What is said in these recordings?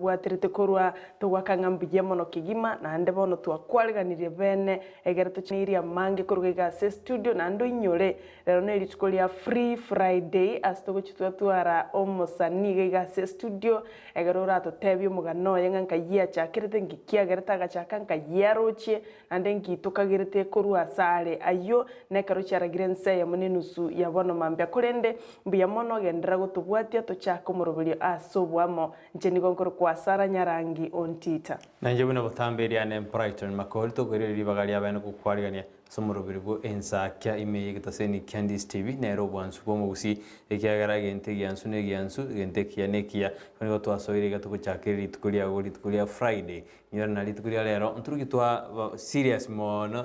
bwatirite korwa tugwakanga mbuya mono kigima na ande bono twakwariganirie bene egere tuchiniria mange kuruga studio na ndo inyore rero ne litikolia free friday asto gochitwa twara omosani gaiga studio egere rato tebyo mugano yenga yia chakirite ngikiagere tagachaka nkayerochie ande ngitukagirite korwa sare ayo ne karucharagira nse ya munenusu ya bono mambya kurende mbuya mono gendera gutubwatia tuchaka murubirio asobwamo ncheni gonkoro kwa Sara Nyarangi on Twitter. Nanje bino butamberia ne Brighton makolto goreri bagali abana kukwarigania somurubirigo ensakya imeye gitaseni Candice TV nero bwansu bomo gusi ekyagara gente gyansu ne gyansu gente kianekia konigo twasoire gatuko chakeri tukulia goli tukulia Friday nyora nali tukulia lero nturuki twa serious mono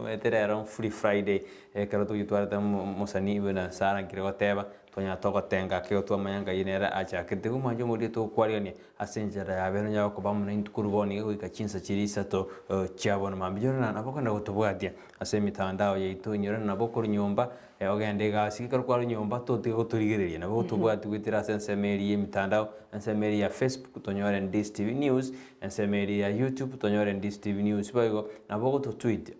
meterero free Friday karo tugitwara musani bena Sara nkirego teba tonya toko tenga ke twa mayanga yinera acha kete kumanjo muri to kwariani asenjera ya beno nyako bamuna intukuruboni ko ikachinsa chirisa to chabona mambijona naboko ndagutubwatia ase mitandao yaitu nyora naboko nyumba ogende gasika kwa nyumba to turigereria nabo tubwati gwitira sensemeri yemitandao ensemeri ya Facebook tonyora NDS TV News ensemeri ya YouTube tonyora NDS TV News bayo nabo to tweet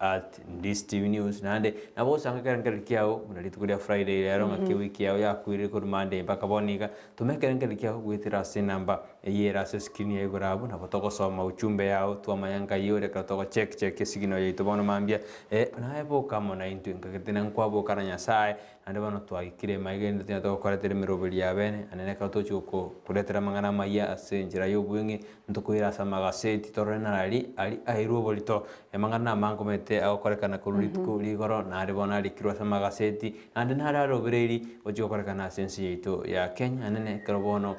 @NDS TV News nande nabo sanga karangari kiao munalitukulia Friday lero ngaki wiki yao ya kwire ko Monday mpaka bonika tumekerengeri kiao gwitira se namba yera se screen ya gorabu nabo to gosoma uchumbe yao twa mayanga yore ka to check sigino yitu bono mambia na ebo kama na intu ngaketena nkwabo karanya sai ande bano twagikire maigende tina to kwaretera mirobiri ya bene anene ka to chuko kuretera mangana maya asenjira yobwingi ntukuira sama gaseti torena ali airu bolito emangana mangomete akorekana kurulituko ligoro na ari bona likirwa sama gaseti ande nara robereri ojo korekana sensi yito ya Kenya anene karobono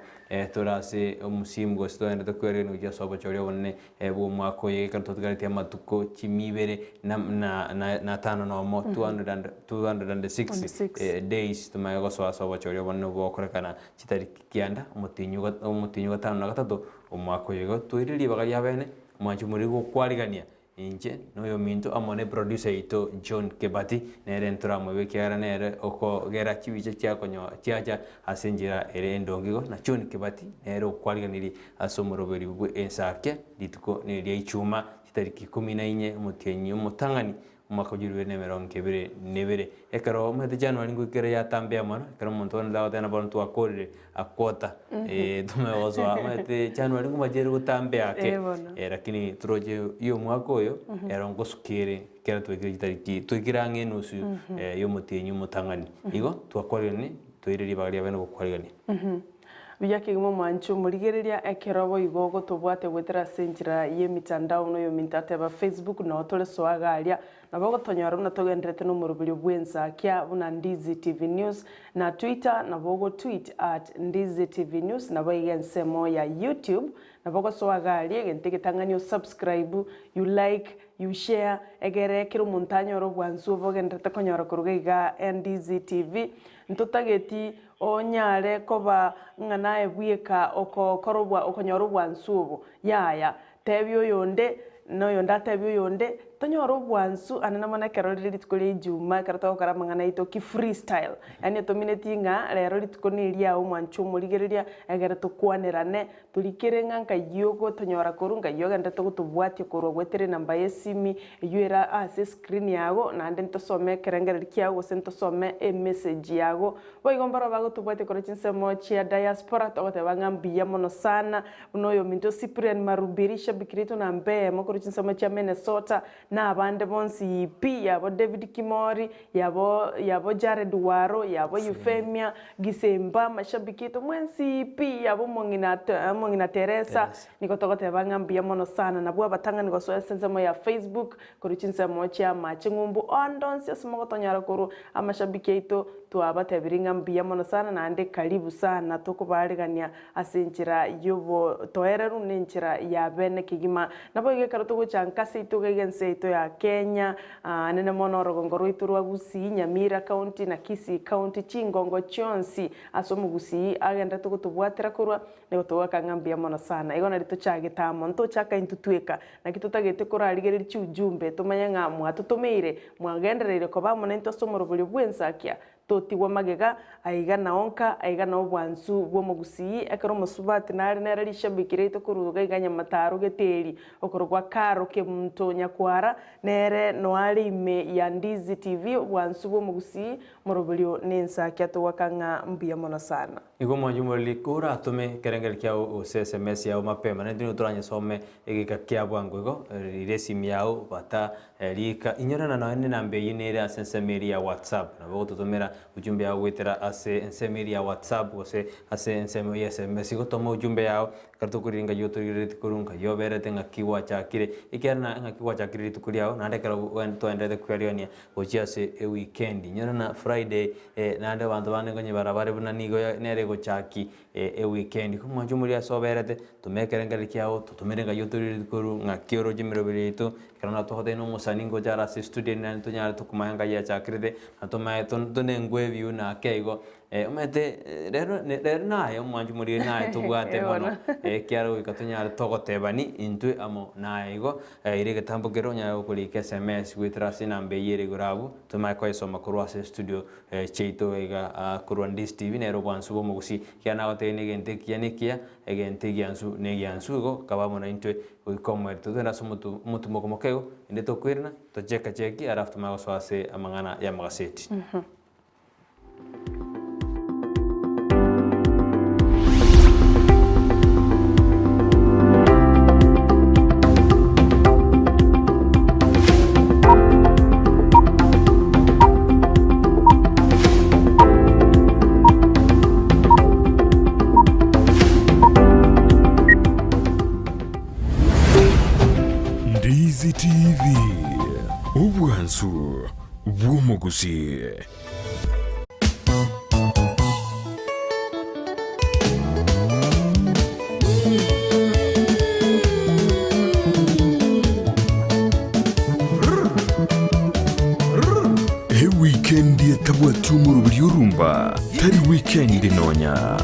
turase umusimu gosto ende to kwere no jasoba chori wonne bo mwako ye kanto tugarite matuko chimibere na tano no mo 260 days tumayo soba chori wonne bo korekana chitari kianda umutinyu gatano na gatatu umwako yego tuiriri bagali abene mwanju muri go kwarigania inje noyo minto amone producer ito John Kebati nere ntura mwe kyara nere oko gera chibiche cyakonyo cyacha asenjira ere ndongigo na John Kebati nere okwariganiri asomoroberi bwe ensake lituko ne lya ichuma kitariki 14 mutenyi mutangani umwaka ujirwe nemeronkebere nebere ekaro mete January ngukere ya tambia mona ekaro muntu onda tena bontu akorire akota tumeozwa mete January ngumajere gutambia ake lakini turoje iyo mwaka oyo erongo sukire kera twigiritariki twigirange nusu yo mutenyi mutangani igo twakorene twiriri bagari abene gukwarigani Biyake gimo manchu murigereria ekerobo igogo tobwate gwetera senjira ye mitandao no yo mintate ba Facebook no tole swagalia nabago tonyora na togendrete no murubiri bwenza kya buna Ndizi TV News na Twitter nabago tweet @Ndizi TV News nabayense mo ya YouTube nabago swagalia genteke tangani subscribe you like you share egere kiro montanyo ro bwanzu bogendrete konyora kuruga Ndizi TV ntutageti onyare koba ngana ebwieka okokorobwa okonyorobwa nsubo yaya tebyo yonde no yonda tebyo yonde tonyorobwa nsu anana mana karoli litkole juma karata okara mangana ito ki freestyle yani to minetinga lero litkoni lia umwanchu muligereria agara to kwanerane tulikirenga nkayogo tonyora korunga yoga ndato gutubwati korwa gwetere namba yesimi yuera ase screen yago na ande ntosome kerengera kiago sento some message yago boigombara bago tubwati korochinse mochi diaspora togote bangambiya mono sana unoyo minto Cyprian Marubiri shabikirito na mbe mokorochinse mochi Minnesota na abande bonsi pi yabo David Kimori yabo Jared Waro yabo Euphemia Gisemba mashabikito mwensi pi yabo mongina Teresa niko togote bangambia mono sana na bwa batanga niko so sensemo ya Facebook kuruchinsa mochi amachingumbu ondonsi asimo tonyara kuru amashabikito tuabatebiringa mbia mono sana na ande karibu sana tokubaligania asenjira yobo toereru nenjira ya bene kigima nabo igekara tuguchankasi itugegense ito ya Kenya nene mono rogongoro iturwa gusi Nyamira County na Kisii County Chingongo Chonsi asomu gusi agenda tukutubwatira kurwa nego tuwaka ngambia mono sana igona rito chagitamo nto chaka intutweka na kitutagete kurarigereri cyujumbe tumanya ngamwa tutumire mwagenderere ko bamone nto somoro buli bwensakia totigwa magega aiga na onka aiga na obwansu bwo mogusii ekero musubati nari nera rishabikire itokuruga iganya mataro geteri okorwa karo ke muntu nyakwara nere noari ime ya Ndizi TV obwansu bwo mogusii morobelio nensa kyatowakanga mbia mona sana igo mwanjumuli kura atume kerengel kyao SMS yao mapema ndino turanye some egika kya bwangu igo iresimu yao bata rika inyorana na nene nambe yinere asensemeri ya WhatsApp na bogo tutumira ujumbe yao wetera ase ensemeri ya WhatsApp ose ase ensemeri ya SMS igo tomo ujumbe yao karto kuringa yoto ireti kurunga yobere tenga kiwa chakire ikerna nga kiwa chakire tukuliao na ndekera wento endete kwaliania ochia se weekend nyorana Friday nande bantu bane gonye barabare bunanigo nere go chaki weekend ko mwanjumuli asoberete tumekerengeri kyao tutumirenga yoto ireti kurunga kioro jimiro bilito kana to hote no musaningo jara se student nan to nyara to kumanga ya chakiride atoma to nengwe view na keigo umete rero nayo mwanjumuri nayo tubwate mono kyaro ikatunyara togotebani intwe amo naigo ire getambogero nyayo kuri SMS gwitra sinambe yere gurabu tuma ko isoma kurwa se studio cheito ega kurwa Ndizi TV nero bwansu bo mugusi kyana gotene gente kyanikia egente gyansu ne gyansu go kabamo na intwe ukomwe tudena somutu mutu mokomokego inde tokwirna to cheki arafu mago swase amangana ya magaseti Ndizi TV obwansu bw'omugusi. Weekend etabwati omurubiri orumba tari weekend nonya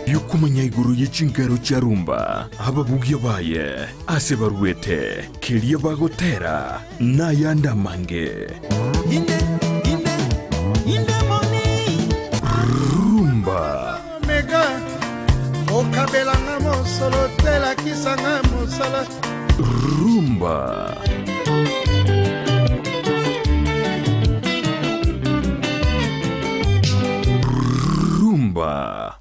yokumanya iguru y'ekingaro kya rumba ababugi baye ase barwete keria bagotera n'ayandi amange rumba mega okabelanga mosolo telakisanga mosala rumba rumba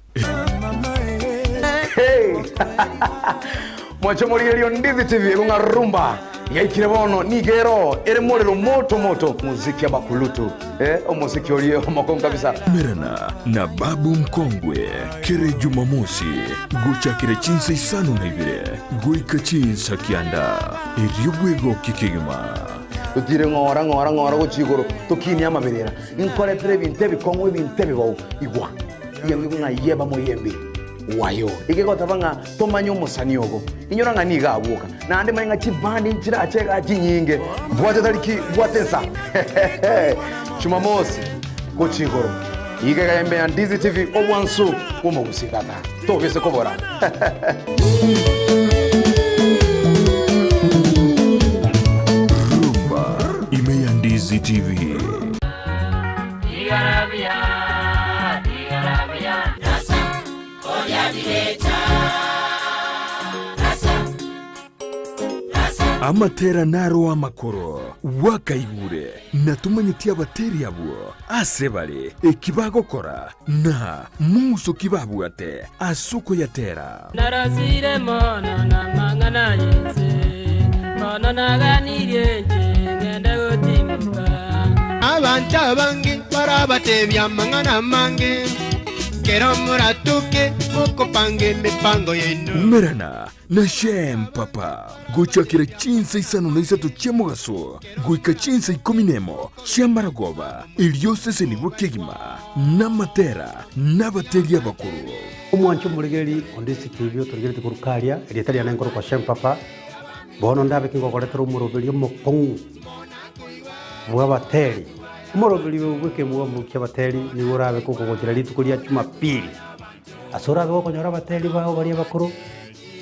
Mwachomorielio Ndizi TV lunga rumba yaikire bono nigero ere morero moto muziki abakulutu omuziki olio makongo kabisa merana na babu mkongwe kere Jumamosi guchakire chinsa isano na ibire guika chinsa kianda eriobwego kikigima tutire ngora guchigoro tukini amaberera inkore trebi ntebi kongwe bintebi bawo igwa yewe nga yeba moyembe wayo ikekota banga tomanyo musanyogo inyoranga niga abuka nande mainga chibandi nchira acheka chinyinge bwate taliki bwate sa Jumamosi kuchigoro ikeka yembe ya Ndizi TV obwansu umugusikata tobese kobora rumba ime ya Ndizi TV amatera naro amakoro wakaigure natumanyiti abateri abo asebale ekibagokora na muso kibabwate asuko yatera narasire mono na mangana yense mono na ganire ngende gotimuka abantu abangi barabatebya mangana mange kero muratuke mukopange mipango yenu merana na shem papa guchakira chinsa isano na isatu chemugaso guika chinsa ikominemo shambaragoba iliosese ni wukegima na matera na bateria bakuru umwancho muligeri Ndizi TV turigeri tukurukalia elitalia na ngoro kwa shem papa bono ndabe kingo koletero umurobeli mukong bwa bateri umurobeli weke muwa mukya bateri nigurabe kuko kugira litukulia Jumapili asorabe ko nyora bateri baho bari bakuru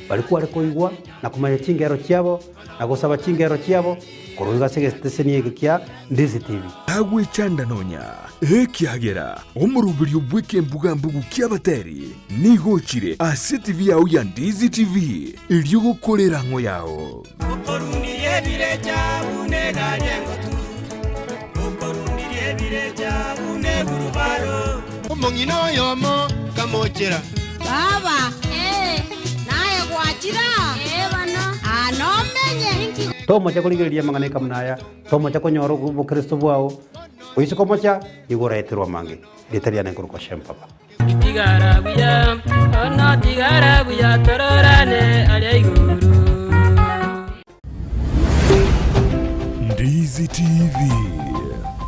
balikuwa kuigwa na kumanya chingero chiabo na gusaba chingero chiabo kuruga segesteseni kia Ndizi TV agwe chanda nonya ekiagera omurubiri obweke mbuga mbugu kiabateri nigochire ase TV yao ya Ndizi TV iliyo gukorera ngo yao ukorunirie bireja uneganye ngotu ukorunirie bireja unegurubaro omong'ina oyomo kamochera baba naye gwachira bana anomenye tomo cha kuligeria mangane kamnaya tomo cha konyoro bukristo bwao uisiko mocha iguretirwa mange litariane kuruko shempapa tigarabuya ona tigarabuya tororane alia iguru Ndizi TV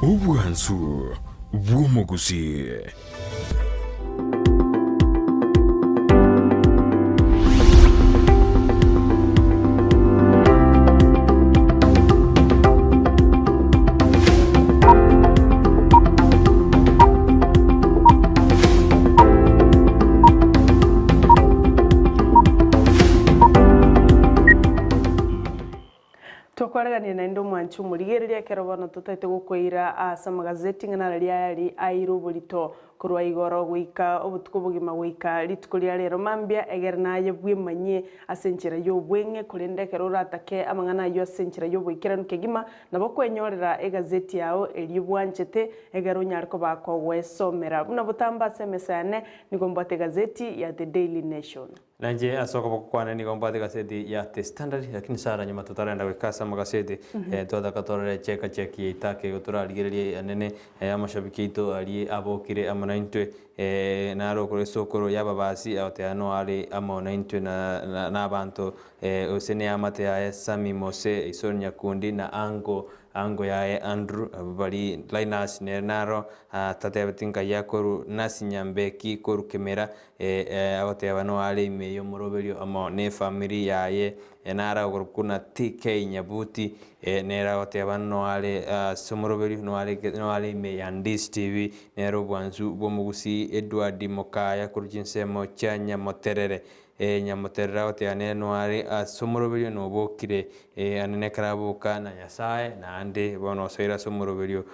obwansu bw'omugusi. Tokwaragania na ndo mwanchu murigereria kerobana tutaite gukoira asa magazeti ngana ria yari airo bulito kurwa igoro gwika obutuko bugima gwika lituko ria rero mambia egerna ye bwimanye asenchira yo bwenge kulende kerora atake amangana yo asenchira yo bwikira nkegima nabo kwenyorera egazeti yao eli bwanchete egero nyarko bako wesomera buna butamba semesane nigombate gazeti ya The Daily Nation. Nanje asoko bokwana ni gombate gazeti ya The Standard lakini sara nyuma tutarenda gwikasa magazeti twatha katorere cheki itake guturarigereria anene amashabiki itu ali abokire amanaintwe naro kore sokoro yababasi ateano ali amanaintwe na abantu usene amate ya Sami Mose Isonya Kundi na ango ya Andrew bali Linus nero tatebetinka yakoru nasinyambeki koru kemera abatebano ali meyo muroberio amo ne family yaye enara kuna TK Nyabuti nera abatebano ali somoroberio no ali me ya Ndizi TV nero bwanzu bomugusi Edward Mokaya kurujinsemo chanya moterere nyamoterera oteane no ari somoroberio no bokire anene karabuka na Nyasaye na ande bono soira somoroberio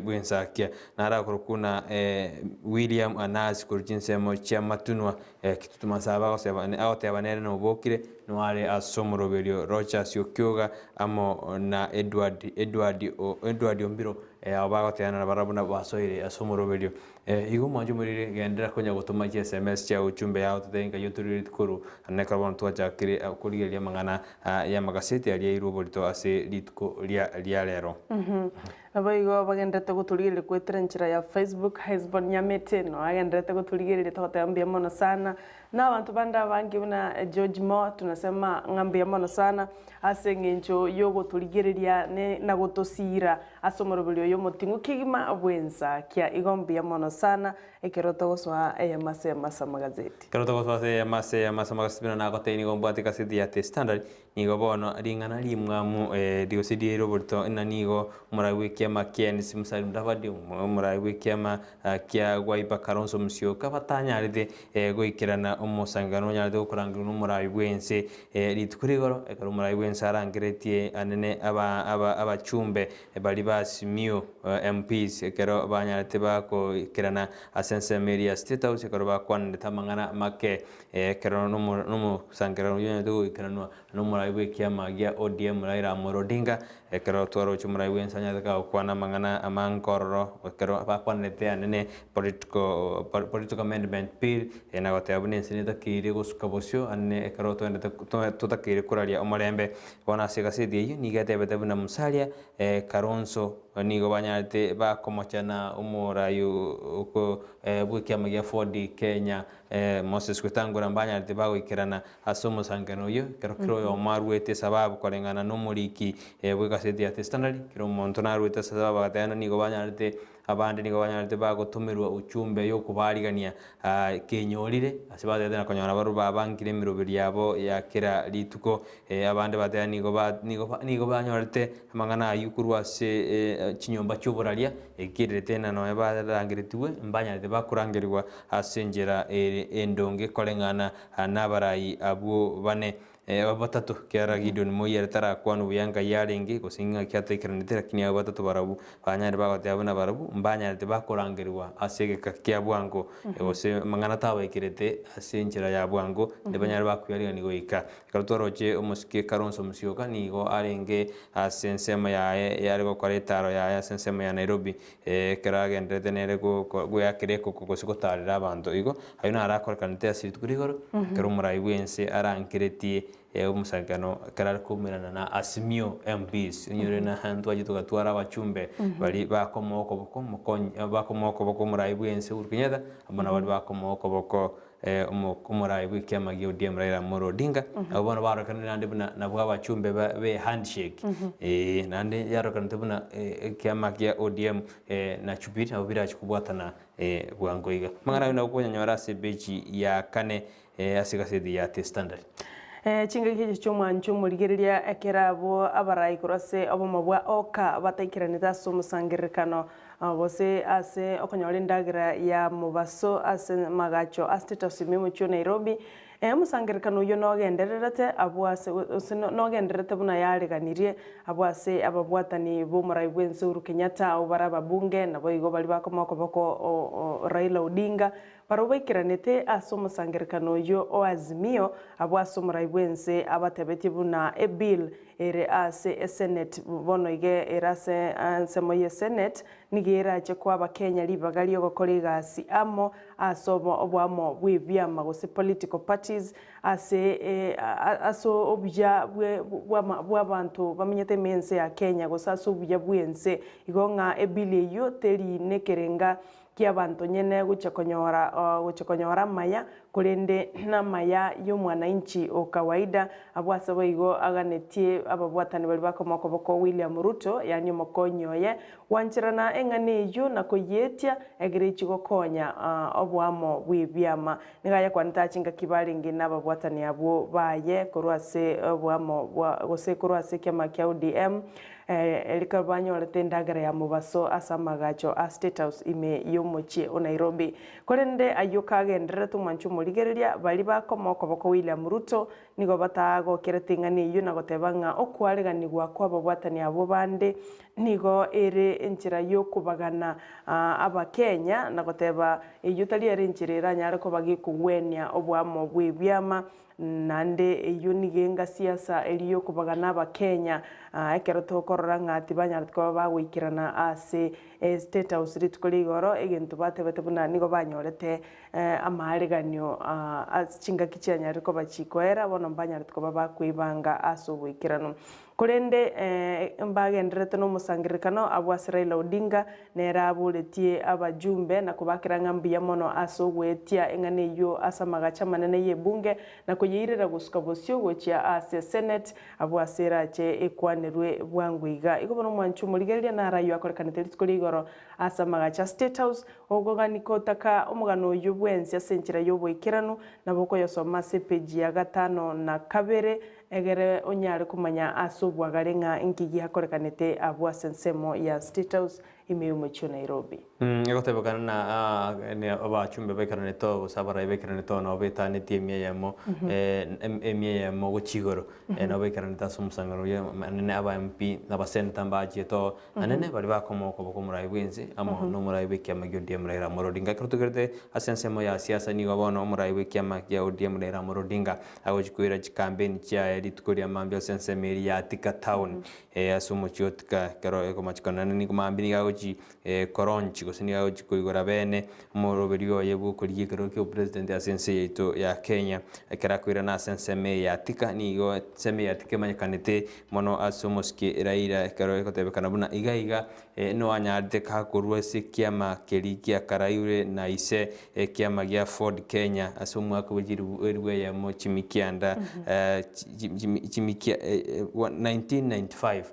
bwensakia nara kurukuna William Anas kurujinsemo cha matunwa kitutuma saba osebane aotebanere no bokire no ari asomoroberio Rogers Okyoga amo na Edward Ombiro abagoteana na barabuna basoire asomoroberio igo mwanju murire gendera konya gutuma SMS cha uchumbe yao tutenga yoturire tukuru aneka bono twajakire kurigeria mangana ya magazeti ali irubolito ase litko lia lero Abaigo bagendete guturigirire kwetera nchira ya Facebook Hezbon Nyamete no agendete guturigirire totambia mono sana na abantu banda bangi una George Mo tunasema ngambia mono sana ase ngencho yo guturigiriria na gutosira asomorobilio yo mutingu kigima bwenza kia igombia mono sana ekeroto goswa masa magazeti keroto goswa masa magazeti na goteni gombati kaseti ya The Standard nigo bono ringana limwamu digosidi roberto ina nigo murawe kia makien simsari ndavadi murawe kia kia gwaiba karonso msio kabatanya ride goikirana omosangano nyaride okurangirwa murawe bwense ritukurigoro ekaro murawe bwense arangiretie anene abachumbe bali basimio MPs ekero banyarite bako kirana asense media state house ekaro bakwande tamangana make ekero no sangero nyaride goikirana no murawe kia magia ODM Raila Odinga ekero twaro chumura wensanya ka kwana mangana amankorro ekero bakwanete anene political amendment bill ena gote abune seneta kire gusukabosyo anne ekero tutakire kuralia omarembe bona segasedi yi nigate betebuna musalia karonso nigo banyate bakomochana umurayu uko bwikiama ya Ford Kenya Moses Kutangura banyate bagwikirana asomo sangano yo kero yo marwete sababu kolengana no muriki bwikaseti ya The Standard kiro monto narwete sababu gatana nigo banyate abandi nigo banyarete bagotumirwa uchumbe yo kubarigania kenyorire ase batete na konyora baru babangire emiroberi yabo ya kera rituko abandi batete nigo banyorete amang'ana ayukurwa ase chinyomba choburaria ekirete na noe barangiritiwe mbanyarete bakurangerirwa ase enchera endonge koreng'ana nabarai abwo bane batatu kiara Gideon Moi tarakwanu buyanga yarengi gosinga kyatekeranite lakini abo batatu barabu banyare bagote na barabu mbanyarete bakurangerirwa ase geka kya bwango gose mang'ana tabekirete ase enchera ya bwango ndebanyare bakuyariga nigoika karutoroche omusike Karonso Musyoka nigo arenge ase ensema yae yari gokora etaro yae ase ensema ya Nairobi keragendete nere guyakireko gosikotarira abantu igo ayo narakorekanite asiritu kurigoro kero murai bwense arankiretie omusangano kararikumirana na Azimio MPs nyure na hantu agitugatwara abachumbe bali bakomoko boko murai bwense urkinyada abana bali bakomoko boko umurai bw'ikiama gya ODM Raila Amolo Odinga abana barokanira nande buna nabwo abachumbe be handshake nande yarokanite buna kiama gya ODM na Chubiri abo birachikubwatana bwangoiga mangana yo nakonyanyora sebeji ya kane asigasedi ya The Standard chingaki cy'omwancho murigereria ekerabo abarai kurase abo mabwa oka bataikiranita somusangirikano bose ase okonyora endagira ya mubaso ase magacho status mimo cyo Nairobi musangirikano yo nogendererete abwase nogendererete buna yareganirie abwase ababwatani bo murai bwense Uhuru Kenyatta obara babunge nabo igo bali bakomoko boko Raila Odinga barobekiranete ase omusangirikano yo o Azimio abwase murai bwense abatebeti buna bill ere ase Senate bono ige erase ansemo ye Senate nigera che kwa bakenya libagali ogokora igasi amo asomo obwamo bw'ibyama gose political parties ase aso obya bw'abantu bamenyete mense ya Kenya gose aso obya bwense igonga ebili yo teri nekerenga kiabantu nyene guchekonyora maya kurende na maya yo mwananchi o kawaida abwase boigo aganetie ababwatani bali bakomoko boko William Ruto yani mokonyoye wanchirana engane yo nakoyetia egerechi gokonya obwamo bw'ibyama nigaya kwanita chinga kibaringi nababwatani abo baye korwase obwamo gose korwase kiama kya ODM elikabanyo letendagara ya mubaso asamagacho a State House ime yomochie o Nairobi korende ayoka gendere tumanchu murigereria bali bakomoko boko William Ruto nigo batago keretingani yo nagotebanga okwareganigwa kwa babwatani abo bande nigo ere enchira yo kubagana abakenya nagoteba eyutali ere enchira nyare ko bagikugwenia obwamo bw'ibyama nande iyo nigenga siasa eliyo kubagana abakenya ekero tokorora ngati banyartwa bagwikirana ase State House ritukoligoro egento batebete buna nigo banyorete amareganyo achinga kichanya riko bachikoera bono banyartwa bakwibanga aso gwikirano kurende mbagenderete no musangirikano abwase Raila Odinga nera abuletie abajumbe na kubakiranga mbiya mono aso gwetia engane yo asamagacha manene ye bunge na kuyirira gusuka bosyo gochia ase Senate abwase rache ekwanerwe bwangwiga ikobono mwanchu murigereria na rayo akorekanite ritukoligoro asamagacha State House ogoganiko taka omugano yo bwensi asenchira yo bwikirano naboko yosoma page ya 5 na 2 egere onyare kumanya asobwagarenga inkigi hakorekanete abwase nsemo ya State House imeyumo cyo Nairobi egotebekana na ne abachumbe bekarane to sabara bekarane to no betane tiemye yamo emye yamo gochigoro no bekarane ta sumusangaro ye nene aba MP nabasenta mbaje to anene bali bakomoko bokomura ibwenze amo no murai bekyama gyo ODM Raila Amolo Odinga krutugerde asensemo ya siasa ni gobono murai bekyama gya ODM Raila Amolo Odinga agochikwira campaign cha ritukoria mambia sensemeri ya Tika Town asumo chiotka kero ekomachikana ni kumambini gagochi koronchi gosini gagochi kuigora bene moroberio yebu kuligikero kyo president asense yeto ya Kenya kerakwira na senseme ya Tika ni go seme ya Tika manyakanete mono asumoski Raila kero ekotebekana buna igaiga no anyarde ka kurwese kiama kelikia karayure na ise kiama gya Ford Kenya asumu akubjiru erwe ya mochimikianda chimikia 1995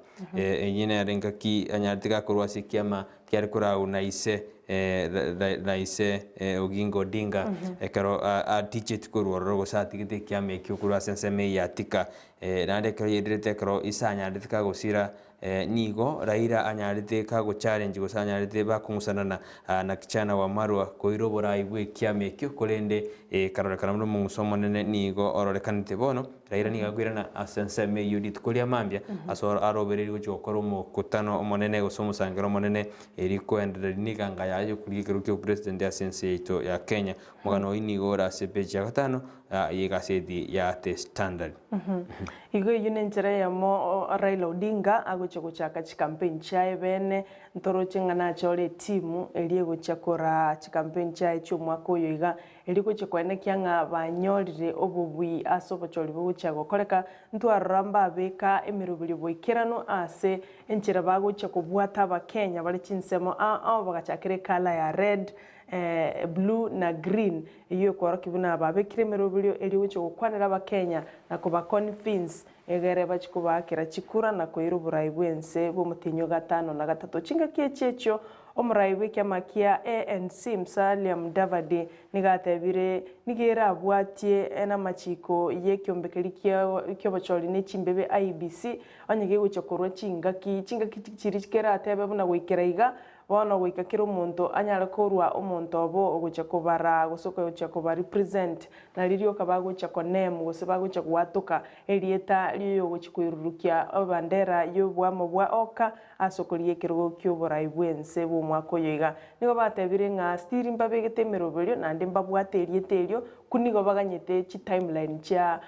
yine renga ki anyarde ka kurwese kiama kiari kurau naise naise Oginga Odinga ekero a digit kurwo gosati gite kiame kyukuru senseme yatika nande kero yedirete kero isanya ndika gosira nigo Raila anyarite ka go challenge gosanyarite bakungusana na kichana wa Marwa koirobora ibwe kiame kyo kolende karora karamno mungusomo nene nigo ororekanite bono Raila niga gwirana asenseme yudit kulia mambia asor arobereri go koro mo kutano omonene gosomo sangero monene eriko endere niga ngaya kuligero kyo president ya sense ito ya Kenya mugano inigo ra sepeji ya gatano yegasedi ya The Standard igo yune njere ya mo Raila Odinga agoche guchaka campaign chae bene ntoro chingana chole timu elie guchakora campaign chae chumwako yoiga eli guchekwene kyanga banyorire obubwi asobocholi buchago koleka ntwaramba beka emirubiri boikerano ase enchera bagoche kubwata abakenya bali chinsemo bagachakire kala ya red blue na green iyo kwaro kibuna babekire mirubiri eli guche gukwanira abakenya na kuba convince egere bachikubakira chikura na koirubura bwense bo mutinyo gatano na gatatu chinga kiechecho omuraiwe kyamakia ANC Musalia Mudavadi nigatebire nigera abwatie ena machiko yekyombekeri kyobacholi ne chimbebe IBC onyege guchokorwa chingaki chirikera atebe buna gwikera iga bono gwikakira omonto anyara korwa omonto obo ogocha kobara gosoko ogocha koba represent na lirio kabagocha konem gose bagocha gwatuka elieta liyo gocha kuirurukia bandera yobwamo bwa oka asokolie kirogo kyobora ibwense bo mwako yoiga nigo batebire nga stiri mbabegete meroberio nande mbabwate elietelio kunigo baganyete chi timeline cha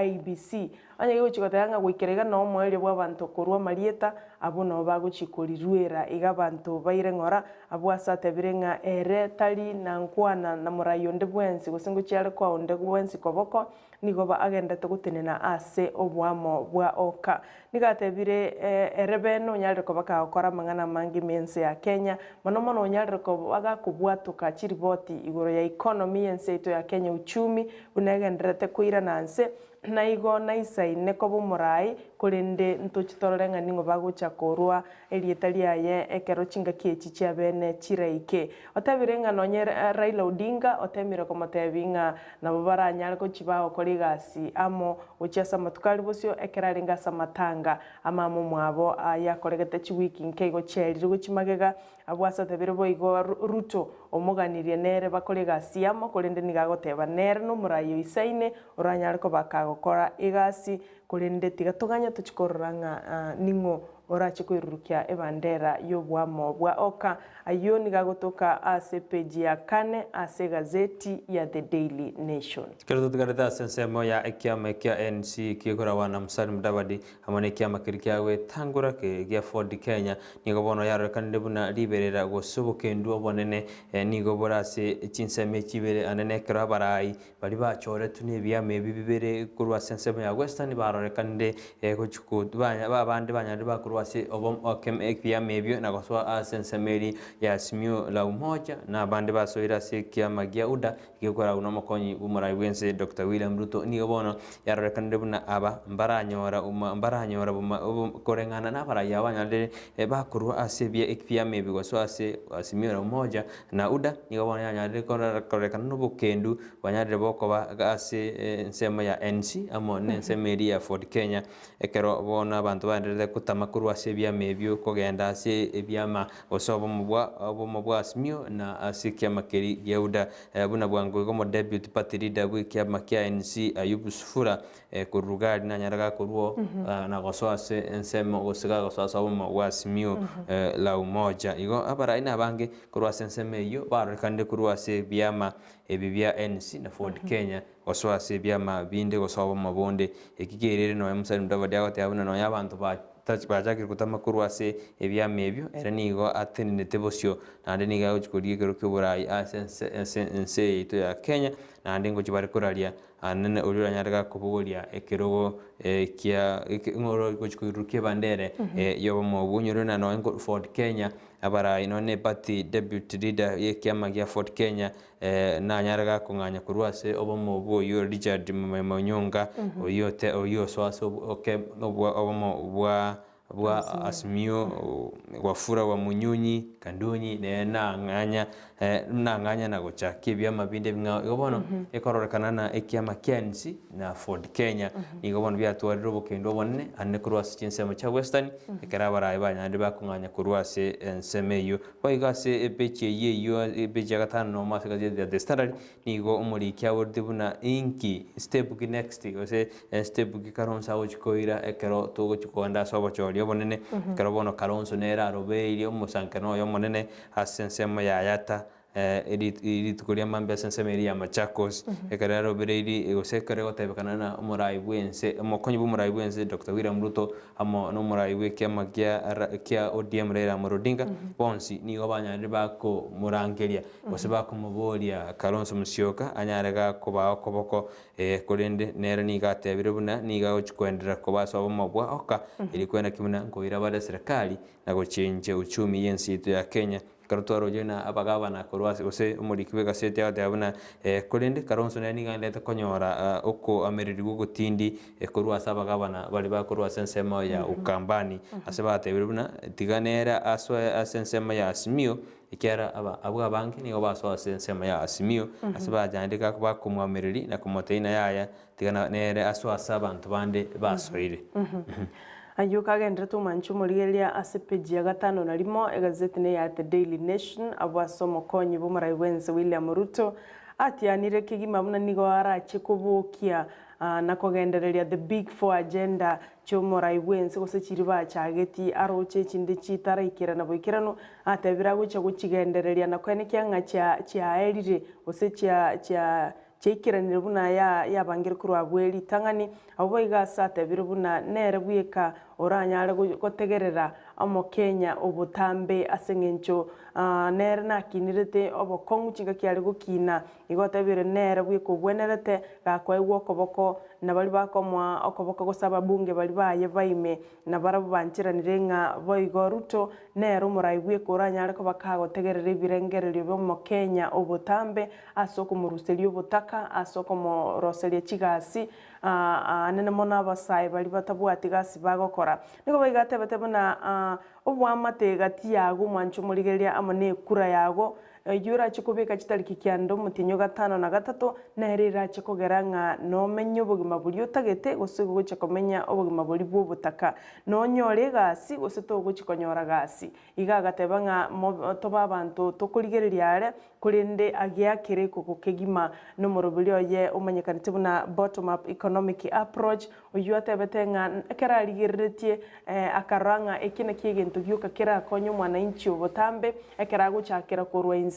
IBC anya gocha kotanga gwikirega no mwele bwa bantu korwa marieta abo no bagochikorirwera iga bantu baire ngora abo asatebire nga ere tali na nkwana na murayonde bwensi gosingo cyale kwa onde bwensi koboko nigo ba agenda tugutenena ase obwamo bwa oka nigatebire erebeno nyale ko bakakora mangana mangi mense ya Kenya mono nyale ko bagakubwatuka chiriboti igoro ya economy yense ito ya Kenya uchumi unagendrete kuira nanse na igo na isaine ko bumurai kurinde ntochitororenga ningo bagocha korwa elietalia ye ekero chinga kiechi chia bene chiraike otabirenga nonye Raila Odinga otemire ko matebinga na babara nyale ko chibao koligasi amo uchasa matukali bosio ekeraringa samatanga amamo mwabo yakoregete chiwiki nkego cherire guchimagega abwasa tebire boigo Ruto omuganirie nere bakoligasi amo kurinde nigagoteba nere no murayo isaine oranyale ko bakagokora igasi kurinde tigatuganya tuchikororanga ningo orachikoirurukia ebandera yobwamo bwa oka ayo nigagotoka ase page ya 4 ase gazeti ya The Daily Nation kero tugareta sensemo ya ekiama kia NC kigora wana Musalia Mudavadi amane kiama kirikyawe tangura ke gya Ford Kenya nigobono yaro kande buna liberera gosobokendu obonene nigobora se chinseme chibere anene kera barai bali bachore tune byame bibere kurwa sensemo ya Western barore kande gochuku babande banyari bakuru wase obom okem ekpia mebio na goswa asensemeri ya simio la umoja na bande basoira se kia magia uda kigora uno mokonyi umurai wense Dr. William Ruto ni obono yarore kandebuna aba mbaranyora buma korengana na bara yabanyande bakuru asebia ekpia mebi goswa ase simio la umoja na uda ni obono yanyade korekana no bukendu banyade bokoba ase nsema ya NC amone nsemeri ya Ford Kenya ekero bona abantu bandere kutamakuru asebia mebio kogenda ase ebyama osobo mubwa simio na asikia makeri yauda buna bwango gomo deputy party leader bwikia makia NC Ayubu Sufura kurugari na nyaraga kuruo na goso ase nsema gosiga goso asobo mubwa simio la umoja igo abara ina bange kurwa senseme yo barekande kurwa ase byama ebibya NC na Ford Kenya goso ase byama binde goso mabonde ekigerere no Musalia Mudavadi agote abuna no yabantu bajagire kutamakuru ase ebyame ebyo era nigo atenene tebosio nande niga uchikuriye kero kyoborai asense ito ya Kenya nande ngo chibare koralia anene olura nyaraga kubugolia ekerogo kia ngoro gochikuruke bandere yobo mobunyo na no Ford Kenya abara inone party deputy leader ye kiama ya Ford Kenya na nyaraga kunganya kurwase obomo boyo Richard Manyonga oyote oyo swaso oke obomo bwa bwa Azimio Wafula wa Munyunyi Kandunyi ne nang'anya na gochakia byama binde binga igobono ekororekana na ekiama kiansi na Ford Kenya igobono byatwarira obokendo bonne ane kurwase chinsemo cha Western ekera barayi banyande bakung'anya kurwase ensemeyo baigase epeche yeyo epeche gatano no mase gaje the Standard nigo omurikia wordibuna inki step next ose step karonsa ochikoira ekero togo chikonda sobo chorio bonene ekero bono karonso nera robeiri omusankano yo monene asensemo ya yata tukuria mambe sensemeri ya Machakos ekarero bereiri egosekere gotebekana na umurai bwense omokonyi bumurai bwense Dr. William Ruto amo no murai bwe kia ODM Raila Odinga bonsi nigo banyari bako murangeria bose bako muboria Kalonzo Musyoka anyarega kuba okoboko kurende nera nigatebire buna niga ochikwendera kubaso bomobwa oka ili kwenda kimuna ngoira bada serikali na gochenje uchumi yensi ya Kenya karutwaro jena abagabana kurwase ose umurikiwe gasete yabona kurinde Kalonzo nani gandete konyora uko ameriri gutindi kurwasa abagabana bali bakurwase nsemo ya Ukambani asebate biruna tiganera aswa asensema ya Azimio ikera abwa banki nigo baso asensema ya Azimio asebajandika kuba kumwameriri na kumoteina yaya tigana nere aswa abantu bande basoire Ayuka gendera tumanchu murigeria asepeji ya gatano na limo egazeti ne ya The Daily Nation abwaso mokonyi bumurai wenze William Ruto atianire kigima muna nigo arache kubukia na kugendereria the big four agenda chomurai wenze gose chiriba chageti aroche chinde chitara ikira na boikirano atebira gucha guchigendereria na kwene kyanga cha elire gose cha chekiranire buna ya bangire kurwa bweli tangani abo igasa tebire buna nere bwika oranyare gotegerera amo Kenya obutambe asengencho nere nakinirete obokongu chiga kyari gukina igotebire nere bwika obwenerete gakwa igwo koboko na bali bakomwa okoboko gosaba bunge bali baye baime na barabu banchiranire nga boigo Ruto nere umurai bwika oranyare ko bakagotegerera ibirengererio byo Kenya obutambe asoko muruselio butaka asoko mo roselia chigasi nene mona abasai bali batabwati gasi bagokora niko baigatebete buna obwamate gati yago mwancho murigeria amane kura yago yura chikubika chitariki kyando mutinyo gatano na gatatu nerira chikogeranga no menyo bugima buri utagete gose guche komenya obugima buri bw'ubutaka no nyore gasi gose to guchikonyora gasi igagatebanga toba abantu tokurigereria are kurinde agiakire kugukegima no murubulio ye umanyekanite buna bottom up economic approach oyuatebetenga ekararigeretie akaranga ekine kiegento gyuka kira konyo mwananchi obutambe ekara guchakira kurwa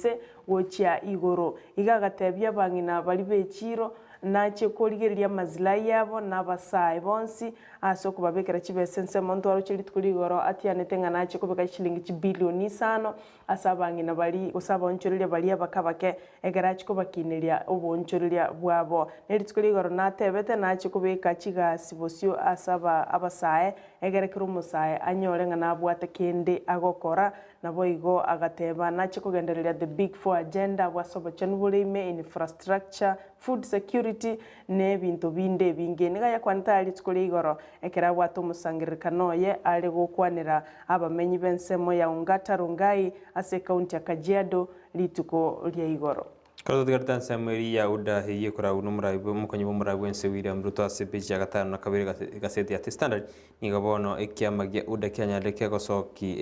wochia igoro igagatebya bangina bali bechiro nache korigereria mazilai yabo nabasai bonsi asoko babekera chibesense monto aro chiri tukurigoro atianetenga nache kubeka shilingi bilioni 5 asabangina bali usaba onchoriria bali abakabake egarachi kubakiniria obonchoriria bwabo neri tukurigoro natebete nache kubeka chigasi bosio asaba abasai egerekero umusai anyorenga nabwate kende agokora nabo igo agateba nache kugendereria the big four agenda bwasobo chanubulime infrastructure food security ne bintu binde bingeniga yakwantali tukurigoro ekera bwato musangirikano ye ali gukwanira abamenyi bensemo ya Ongata Rongai ase county ya Kajiado lituko lya igoro Kazo tigartan sameri ya uda hiye kura unumrai mukonyi bumurai wense William Ruto asepeji ya gatano na kabiri gaseti ya The Standard nigabono ekiamagia uda Kenya leke gosoki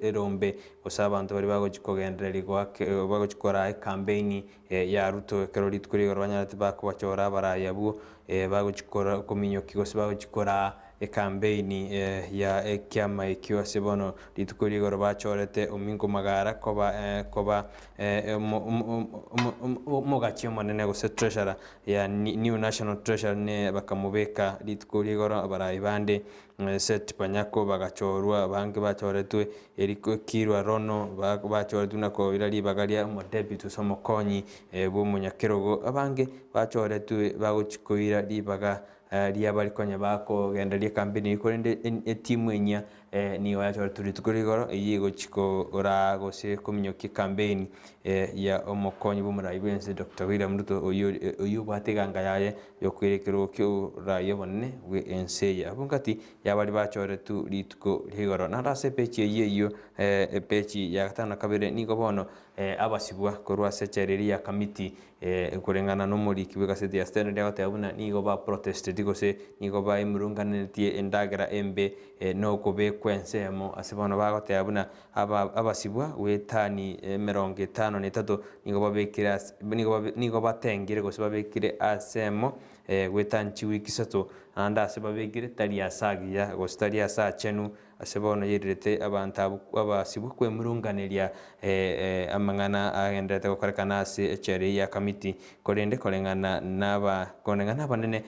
erombe osaba abantu bari bagochikogendereri bagochikora campaign ya Ruto keroli tukuri rwanya tibako bachora baraya bwo bagochikora kominyo kigose bagochikora campaign ya ekiama ikiwa sebono litukuri bachorete omingo magara koba mogachio manene gose treasurer ya New National Treasurer ne bakamubeka litukuri barayi bande set panyako bagachorwa bange bachoretwe eriko kirwa rono bachoretwe nako irali bagalia mo debit somokonyi bo munyakerogo abange bachoretwe bagochikoira libaga ria bari konya bako genderia campaign ikorende timu enya ni wacho turitukuri yigo chiko ora gose kominyoki campaign ya omokonyi bumura ibense Dr. William Ruto oyu batiganga yaye yokwerekero kyo rayo bonne we enseya abungati yabari bachore tu rituko rigoro narase pechi yeyo pechi ya gatana kabere nigo bono abasibwa korwa sechereria committee kurengana no muri kibega sedi ya standard yagote abuna nigo ba protested gose nigo ba imurunganetie endagera embe no kobe kwensemo asibano bagote abuna abasibwa wetani 53 nigo babekira nigo batengire gose babekire asemo wetanchi wikisato anda asebabegire tali asagia gose tali asachenu asebono yirete abantu abasibwa kwemurunganeria amangana agendete gukorekana ase echere ya committee korende korengana banene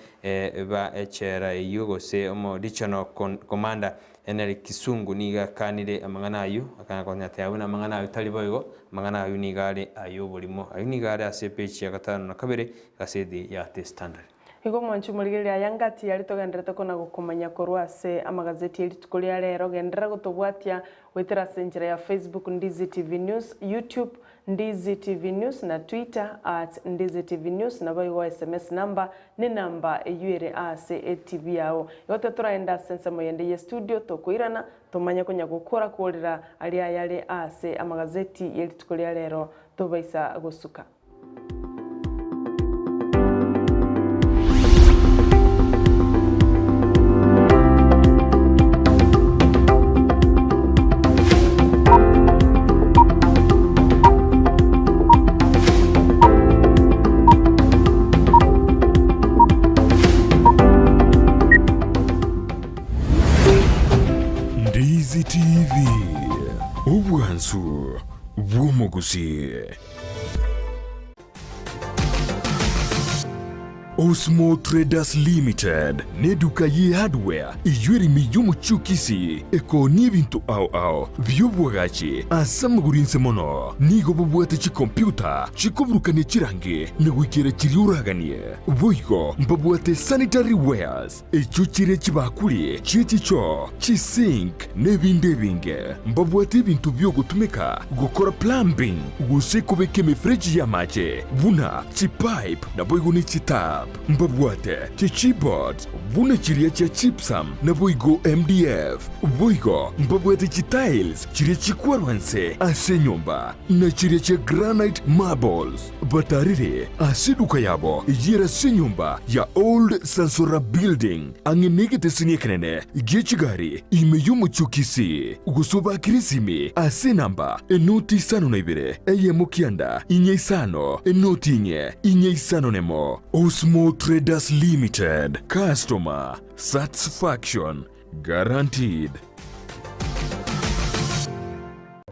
ba echera yugose omo regional commander eneri Kisungu niga kanire amangana ayu akana konyate abuna amangana ayu tali boygo amangana ayu nigare ayu bolimo ayu nigare ase page ya gatano na kabere gasedi ya The Standard. Igo mwanchu murigeria yangati yari togenderete kona gukomanya korwa ase amagazeti eritukuria rero gendera gutubwatia wetera senjira ya Facebook Ndizi TV News, YouTube Ndizi TV News na Twitter @Ndizi TV News na bayo SMS number ni number eyuere ase TV yao yote turaenda sense moyende ye studio tokuirana tumanya kunya gukora kurira ali ayale ase amagazeti eritukuria rero tubaisa gusuka. Ndizi TV Ubwansu Bwomogusi Osmo Traders Limited neduka ye hardware iyuri miyumu chukisi eko nibintu au byobwagachi asamugurinse mono nigo bubwate chi computer chikuburukane chirange negwikira chiriuraganie boygo mbabwate sanitary wares echuchire chibakuli chichicho chisink nebindebinge mbabwate ibintu byo gutumika gukora plumbing gusekubeke mifreji ya mache buna chipipe na boygo ni chita mbabwate chiboard buna chiria cha chipsam na boigo MDF boigo mbabwate tiles chiria chikwarwanse ase nyumba na chiria cha granite marbles batarire asiduka yabo yera se nyumba ya Old Sansora Building angenegete siniekenene igechigari imeyumu chukisi gusoba kirisimi ase namba enoti sano na ibere mukianda inye isano enoti inye isano nemo Osmo Traders Limited. Customer satisfaction guaranteed.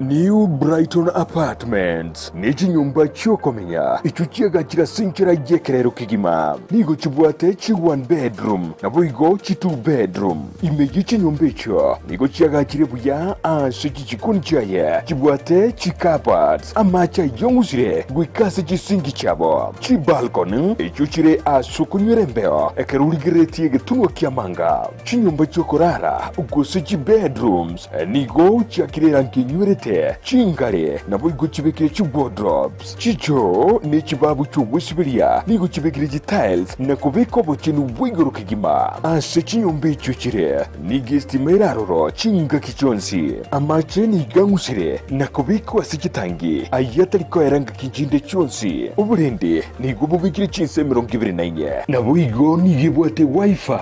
New Brighton Apartments niki nyumba chokomenya ichuchiega chira sinkira yekerero kigima nigo chibwate chi 1 bedroom na boigo chi 2 bedroom imeji chi nyumba icho nigo chiaga chire buya ase chichikuni chaye chibwate chi carpets amacha yongusire gwikase chi singi chabo chi balcony ichuchire asukunywere mbeo ekeruligireti egetunwa kiamanga chi nyumba chokorara ugose chi bedrooms nigo chiakirera nkinywere chingare na boigo chibekire chi wardrobes chicho ne chibabu chubusibiriya nigo chibekire tiles na kubeko bochinu bwigoro kigima ase chinyombe chuchire ni gestimera roro chinga kichonsi amache ni gangusire na kubeko asikitangi ayatari ko eranga kinjinde chonsi uburende nigo bubikire chinse 29 na boigo ni yebwate wifi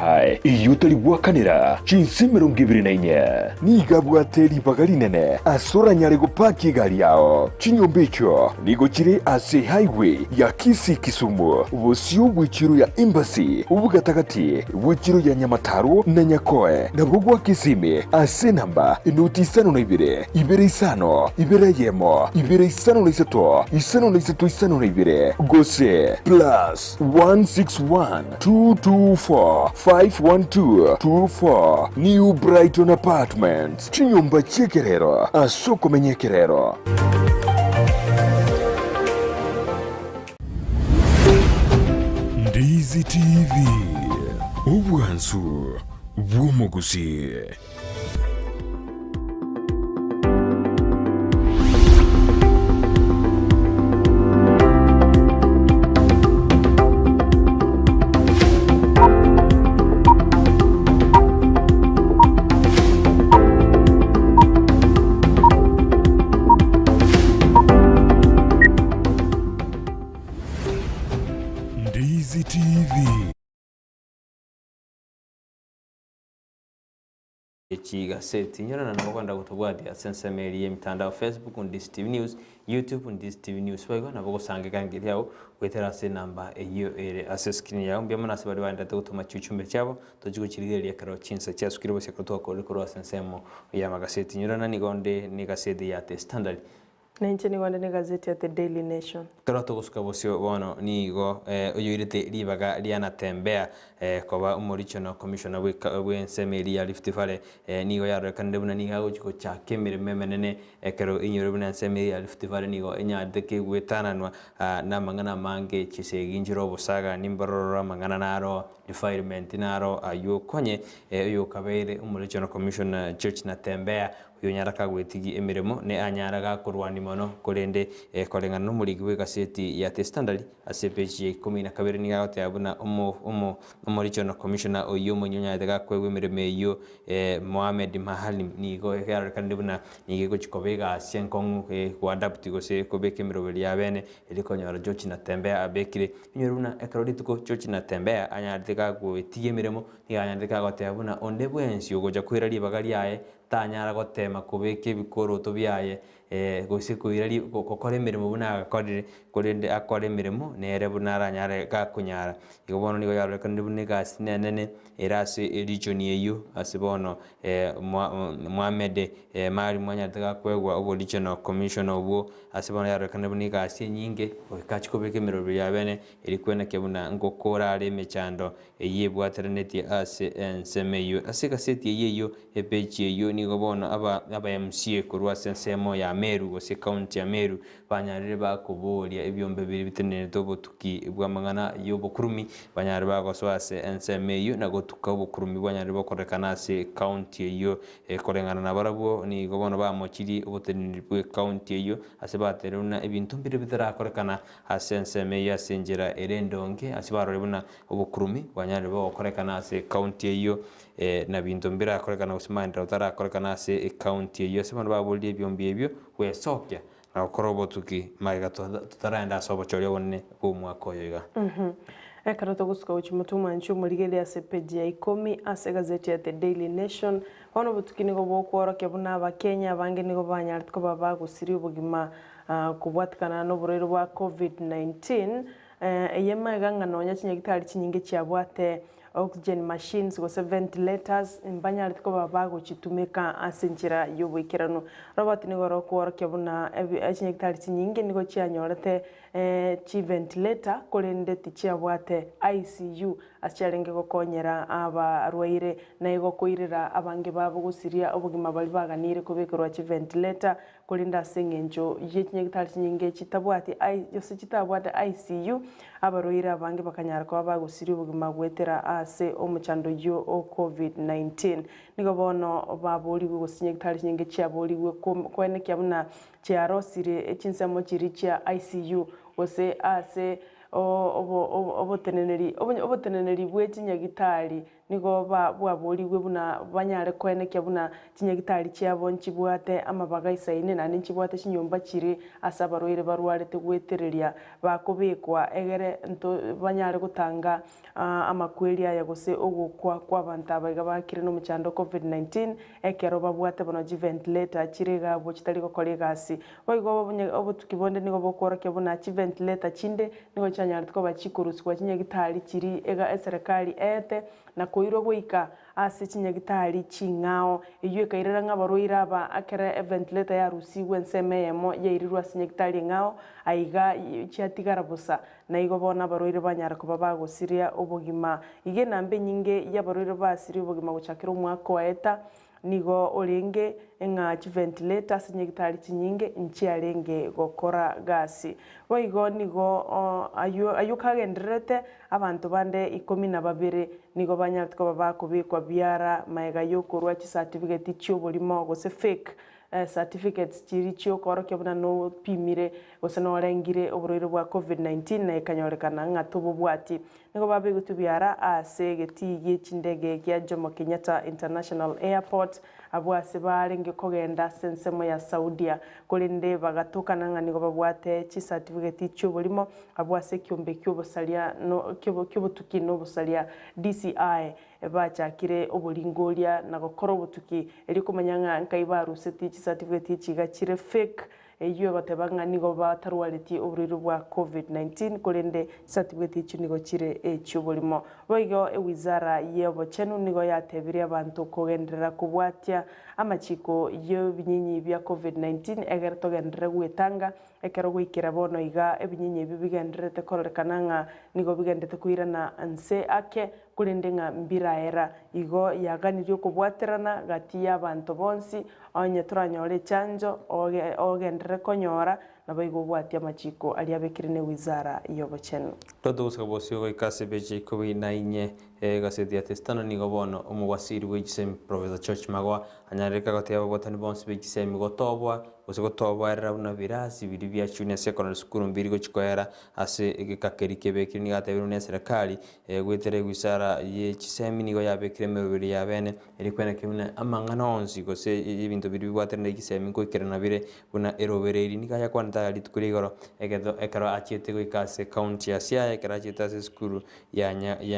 iyutari bwakanira chinse 29 ni gabwate ribagarinene asora nyarego paki gari yao chinyombe icho nigo chiri ase highway ya Kisumu ubusio bw'ichiro ya embassy ubugatagati bw'ichiro ya Nyamataro na Nyakoe na bugwa Kisime ase namba inoti isano na ibere isano ibere yemo ibere isano na isato isano na ibere gose plus 161 224 512 New Brighton Apartments chinyomba chekerero asoko menyekerero. Ndizi TV obwansu bw'omugusi. Ndizi TV. Gazeti nyona na kwenda kutubwatia sensemeri ya mitandao Facebook Ndizi TV News, YouTube Ndizi TV News wego na boko sange kangi yao kwetera se namba eyo ere screen yao mbya mona sebali wanda gutuma chuchumbe cyabo tojugo kirigeri yakaro chinsa cya sukiribo cya kutoka kuri sensemo ya magazeti nyona ni gonde ni gazeti ya The Standard. Na nche ni gonde ni gazeti ya The Daily Nation. Karoto gusuka bosio bono nigo uyu irite ribaga liana tembea kwa umorichono commissioner w'ensemeri ya Rift Valley nigo yarekande buna niga guchiko cha kemere memenene kero inyore buna ensemeri ya Rift Valley nigo enyadeke gwetananwa na mangana mange chiseginjiro busaga nimborora mangana naro defilement naro ayo konye uyu kabere umorichono commissioner Church na tembea uyu nyaraka gwetigi emiremo ne anyaraga kurwani mono kurende kolengana no muri gazeti ya The Standard ase page 12 ni gagote abuna umorichono commissioner uyu munyonya daga kwegwe mireme yo Mohamed Mahali nigo yarekande buna nigo chikobega asyenkongu kwa adapt gose kobeke mirobeli yabene eliko nyara Church na tembea abekire nyoruna ekrolituko Church na tembea anyadeka gwetigie miremo ni anyadeka gote abuna onde bwensi ugoja kwira libagali yae tanyara gotema kubeke bikoro to byaye gose kuirari kokore mirimo buna akorire kurende akore mirimo nere bunara nyare ga kunyara igobono nigo yaro kandi buniga sinene erase region yeyu asibono Mohamed mari mwanya daga kwegwa obo regional commissioner obo asibono yaro kandi buniga asi nyinge okachi kubeke mirimo yabene erikwena kebuna ngokora ale mechando yebwatereneti ase ensemeyo asika seti yeyo epechi yeyo nigo bono aba MCA kurwa sensemo ya Meru gose county ya Meru banyarire bakuboria ebyombe biri bitenene tobo tuki bwamangana yobokurumi banyarire bagoswase ensemeyo na gotuka obokurumi banyarire bakorekana se county yo korengana na barabo ni gobono bamochiri obotenene bwe county yo asebateruna ebintu mbire bitarakorekana ase ensemeyo asenjera erendonge asibarore buna obokurumi banyarire bakorekana se county yo na bintu mbira korekana usimandira utarakorekana se county yo semana babolye byombi ebyo wesokya na ukorobo tuki maiga tutaraenda sobo choryo wonne ku mwako yoiga Karoto gusuka uchimutuma nchu murigeli ase page ya 10 ase gazeti ya The Daily Nation ono butukini go bokworo kebuna abakenya bange nigo banyarite ko baba gusiri ubugima kubwatikana no burero bwa COVID-19 eyema gangano nyakinye gitari kinyinge cyabwate oxygen machines go ventilators mbanyarite ko baba gukitumika asenjira yobwikirano robot nigo rokworo kebuna ekinye gitari kinyinge nigo cyanyorete chi ventilator kurende ticyabwate ICU acyarenge gukonyera abarwaire na igo kuirira abange babo gusiria ubugima bali baganire kubekerwa chi ventilator kulinda sengenjo yekinye gitari kinyinge kitabwate yose kitabwate ICU abarwaire abange bakanyara ko bagusiria ubugima gwetera ase omuchando yo COVID-19 nigo bono baburiwe gusinye gitari kinyinge cyaburiwe kwene kyabuna cyarosire ekinsemo kiri cya ICU ose ase oboteneneri bwe kinyagitari nigo bwaburiwe buna banyare kwene buna kinyagitari cyabo nkibwate amabaga isaine na nkibwate kinyomba kiri asabaroire barwarete gwetereria bakobekwa egere nto banyare gutanga amakweli aya gose ogukwa kw'abantu abaga bakire no muchando COVID-19 ekero babwate bono ventilator kirega bo kitari gukora gasi boigo obutukibonde nigo bokoroke buna ventilator kinde nigo cyanyarite ko bakikuruswa kinyagitari kiri ega serikali ete na koiro goika ase kinyagitari kingao iyo kairera ng'abaroira aba akere ventilator ya rusiwe nsemeyemo yairirwa kinyagitari ngao aiga cyatigara busa na igo bona baroire banyara ko babagusiria ubugima ige nambe nyinge y'abaroire basiri ubugima gucakira umwaka wa eta nigo orenge nga ventilators nyegitari chinyinge nchiarenge gokora gasi boigo nigo ayukagenderete abantu bande 12 nigo banyatiko bakubikwa biara maega yokorwa chi certificate chioborimo gose fake certificates chiri chiokoro kyabuna no pimire gose no rengire oburwaire bwa COVID-19 na ikanyorekana ng'atubu bwati nigo babigutubiara ase getigie chindege kya Jomo Kenyatta International Airport abwase barenge kogenda sensemo ya Saudia kolinde bagatukana nga nigo babwate chi certificate cy'uburimo abwase kyombe cy'obusalia no kyobutuki no busalia DCI bachakire obulingoria na gokora obutuki eri kumanyanga nkaibaruseti chi certificate chigakire fake eyo batebanga nigo batarwaliti oburwaire bwa COVID-19 kolinde certificate cy'u nigo kire cy'uburimo boigo wizara y'obochenu nigo yatebire abantu kogenderera kubwatia amachiko y'ebinyinyi bya COVID-19 egerto gendere gwetanga ekero gwikira bono iga ebinyinyi bigenderete kororekana nga nigo bigendete kuirana nse ake kulinde nga mbiraera igo yaganirio kubwaterana gati y'abantu bonsi onye turanyore chanjo ogendere konyora nabaigo bwatia machiko ali abekire ne wizara y'obochenu todo usabosio go ikase beje ko binanye gaseti ya testano nigo bono omwasiri w'ikisem Professor George Magwa anyareka goteba botani bonsi b'ikisem gotobwa gotobwa era una virasi biri bya junior secondary school mbiri go chikoera ase igikakeri kebekire ni gatebiro ne serikali gwetere wizara y'ikisem nigo yabekire merubiri ya bene eri kwena kimuna amangana onzi gose ibintu biri bwatere ikisem go ikirana bire buna erobereri ni kaya kwanta litukurigoro ekero achiete go ikase county ya Siaya ekero achiete ase school ya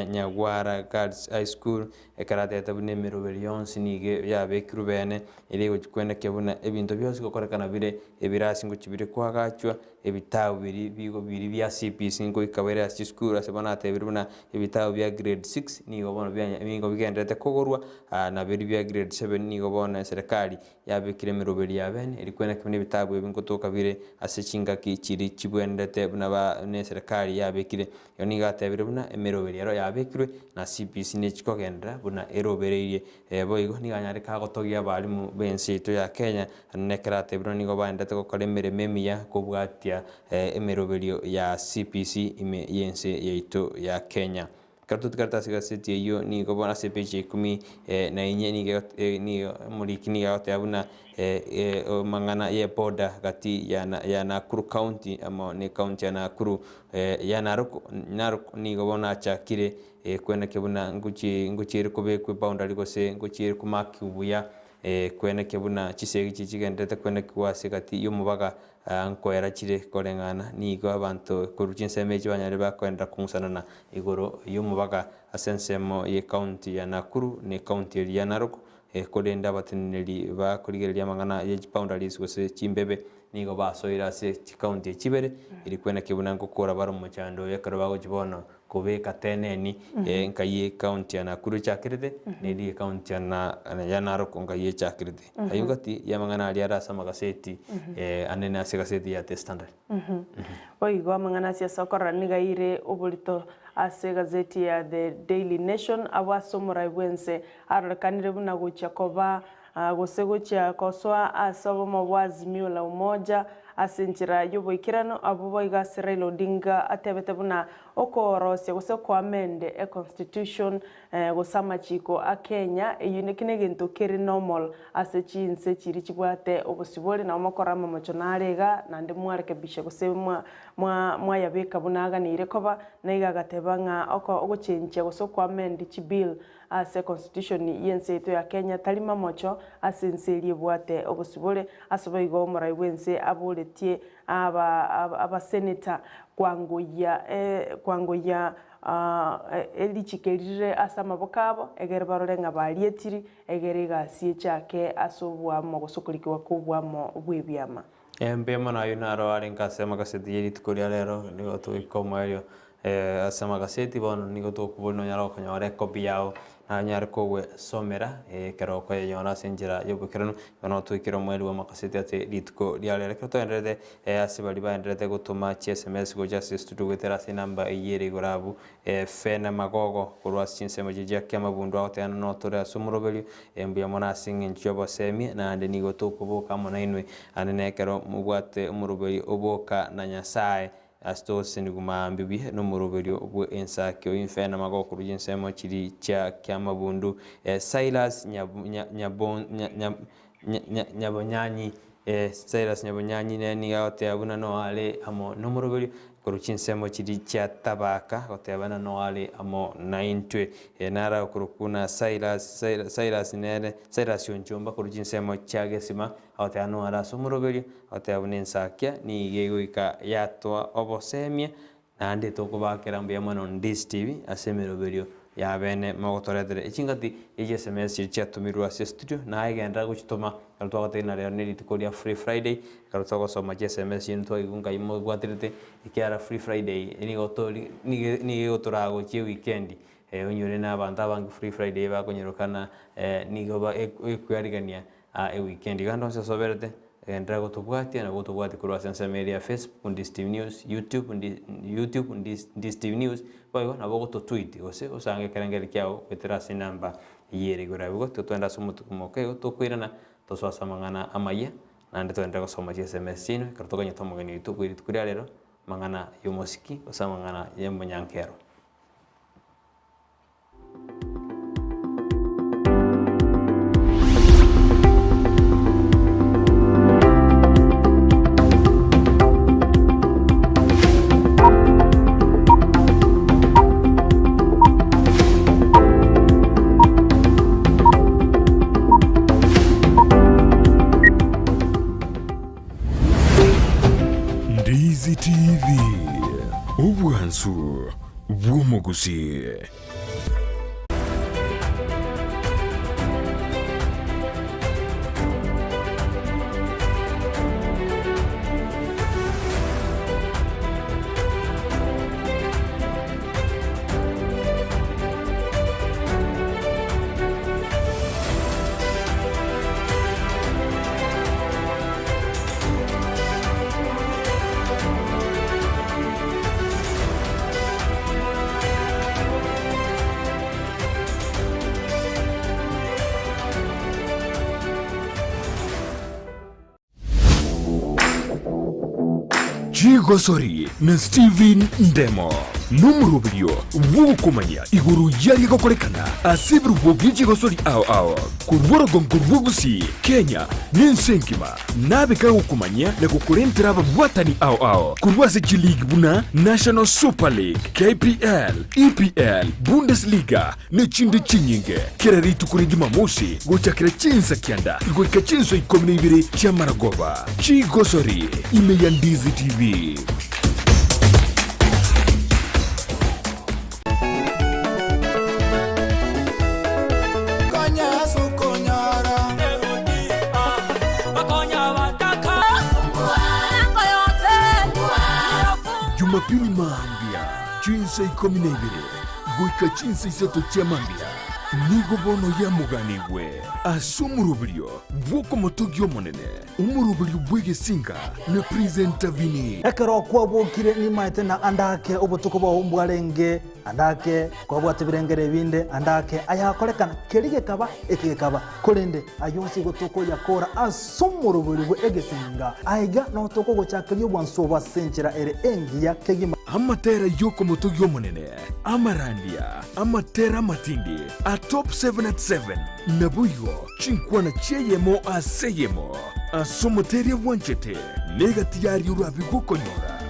Nyagwara Girls High School ekarate tabune meruberi yonsi nige yabekiru bene eri go chikwenda kebuna ebintu byose gokorekana bire ebirasi ngo kibire kwagachwa ebitabu biri bya CPC ngo ikabere ase school ase bana tebire buna ebitabu bya grade 6 nigo bono bingo bigendete kogorwa na biri bya grade 7 nigo bono serikali yabekire meruberi ya bene eri kwenda kebune ebitabu ebingo toka bire ase chingaki chiri chibwendete buna ba ne serikali yabekire yo niga atebire buna emeroberi yaro yabekirwe na CPC ne chikogendera buna erobereirie boigo niganyareka gotogia abarimu bensi ito ya Kenya nekera atebire nigo bandete gokora emereme emiya kubwatia emeroberio ya CPC ime yense yeito ya Kenya kartu kartasi gaseti iyo nigo bona CPC 10 na inye ni muri ya tabuna mangana ye border gati ya Nakuru County ama ne county ya Nakuru ya Narok nigo bona chakire kwena kebuna nguchiri kubekwe boundary gose nguchiri kumaki ubuya kwena kebuna chisegi chigendete kwena kwase gati yomubaga nkoera chire korengana nigo abantu kuruchinse meji banyare bakwenda kunsanana igoro yomubaga asensemo ye county ya Nakuru ne county ya Narok kodenda bateneri bakurigereria mangana ye boundaries gose chimbebe nigo basoira se county chibere iri kwena kebuna ngokora baro muchando yakaro bago chibono kubeka teneni nkaye county ya Nakuru chakiride nedi county ya Narok nkaye chakiride ayugati yamangana ali arasa magaseti anene ase gaseti ya The Standard oigo amangana sia sokora nigaire oburito ase gazeti ya The Daily Nation abasomora ibwense arakanire buna gucha koba gosegocha koswa asabo mabwazimio la umoja asenjira yuboikirano abo boiga Raila Odinga atebete buna okorosia gose kwamende constitution gosama chiko a Kenya eyunekine gento keri normal ase chinse chiri chibwate obosibori na omokorama mochonarega nande mwareke bishe gose mwa yabeka bunaga nire koba naiga gatebanga ogochenche gose kwamende chi bill ase constitution yense ito ya Kenya talima mocho asenserie bwate obosibori asoboigo morai wense abuletie aba senator kwangoya elichikerire asama bokabo egere barorenga balietiri egere gasie chake asobwa mo gosokorikwa kubwa mo bwebyama mbema na yunaro arenka sema gasedi yeri tukoria rero nigo tuikomayo asama gaseti bono nigo tokubono nyara konyore copy yao na nyara kowe somera kero ko yona senjira yobukerano bono twikiro mweli wa makaseti ate litko diale keto endrede asibali ba endrede gutuma SMS go just studio gwetera sinamba yere gorabu fena magogo kurwa sinsemo jija kama bundu aute no tore asumurobeli embuya mona singin njobo semi na ande nigo tokuboka mona inwe anene kero mubwate umurobeli oboka na nyasaye asto siniguma mbibi no murobeli obwe ensakyo infena magokuru jinsemo chiri cha kyama bundu Silas nyabonyanyi Silas nyabonyanyi neni aute abuna no ale amo no murobeli kuruchinsemo chiri cha tabaka aute abana no ale amo naintwe nara kurukuna Silas nene Silas yonjomba kuruchinsemo cha gesima aute ano ara sumurobeli aute abunensakya ni gegoika yatwa obosemia na ande tokubakera mbuya mono Ndis TV asemerobelio ya bene magotoredere ichingati SMS chatumirwa ase studio na agenda guchitoma kaltwa gatena rero ni litukoria free friday kaltwa gosoma SMS into igunga imo gwatirite ikiara free friday ni gotori ni gotorago che weekend onyore na abantu abangi free friday bakonyerokana ni goba ekwyarigania weekend gando se soberete entra gotubwatia na gotubwati kurwa sense media Facebook Ndis TV News YouTube Ndis TV News bayo na bogo to tweet ose osange kerengeri kyao veterasi namba yere gora bigo twenda sumutu kumoke to kwirana to swasa mangana amaya na ndo twenda gosoma SMS sino kartoka nyatomo gani YouTube iri tukuria rero mangana yomosiki osama mangana yembo nyankero. Ndizi TV Obwansu Bwomogusi. Chigosori na Steven Ndemo numurubio wukumanya iguru yari gokorekana asibru bogiji gosori ao kurworogo ngurwugusi Kenya ninsenkima nabeka gukumanya na gukurentera abwatani ao kurwase G-League buna National Super League KPL EPL Bundesliga n'ikindi kinyinge kirari tukuri Jumamosi gochakira chinsa kyanda igwika chinso 12 cy'amaragoba Chigosori imeya Ndizi TV. Jumapili maambia chinsa 12 goika chinsa 3 cy'amambia nigo bono ya muganigwe asumurubrio bwoko motogyo monene umurubrio bwege singa ne presenter vini ekero kwa bokire ni maite na andake obutuko bo mbwarenge andake kwa bwate birengere binde andake ayakorekana kerige kaba ekige kaba kolende ayosi gotoko yakora asumurubrio bwe egesinga aiga no toko gochakiriyo bwanso basenchera ere engiya kegima amatera yoko motogyo monene amarandia amatera matindi top 7 at 7 nabuyo chinkwana cheyemo aseyemo asomoteria wanchete negatiari urabi gukonyora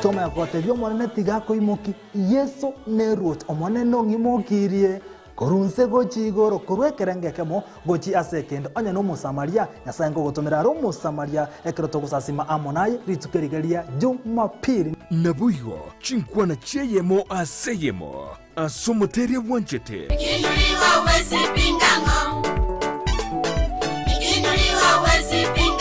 toma yakote byo mwana tigako imoki yeso nerot omwana nongi mokirie korunse gochigoro korwekerenge kemo gochi asekendo anya no musamaria nyasango gotomera ro musamaria ekroto gusasima amonaye ritukerigeria Jumapili nabuyo chinkwana cheyemo aseyemo asomoteria wanchete ikinuliwa wezi pingango ikinuliwa wezi pingango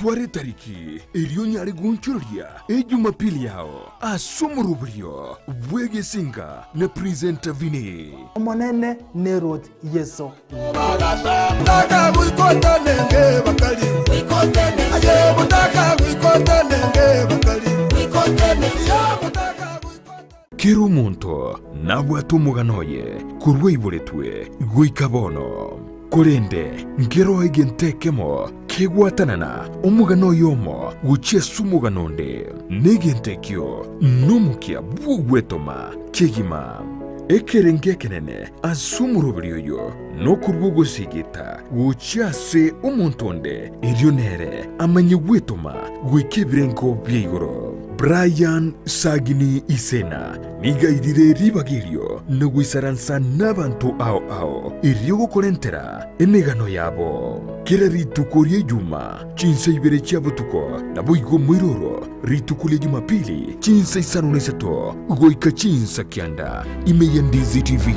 tware tariki iliyo nyari gunchuria ejumapili yao asumurubrio bwegesinga na presenter Vini Monene Nerod Yeso Kero muntu nabwatu muganoye kurwe iboretwe guikabono kurende ngero igentekemo kegwatanana omugano yomo guchesu umuganonde negentekyo numukia bugwetoma kegima ekerenge kenene asumurubiryo no kurbugo sigita guchase umuntonde irionere amanye gwetoma gwekebirengo byigoro Brian Sagini Isena nigairire ribagirio no gwisaransa n'abantu ao irio gukorentera emegano yabo kera ritukurie juma chinse ibere cyabo tuko nabuigo mwiroro ritukulie jumapili chinse isano neseto goika chinsa kianda imeyandizi TV.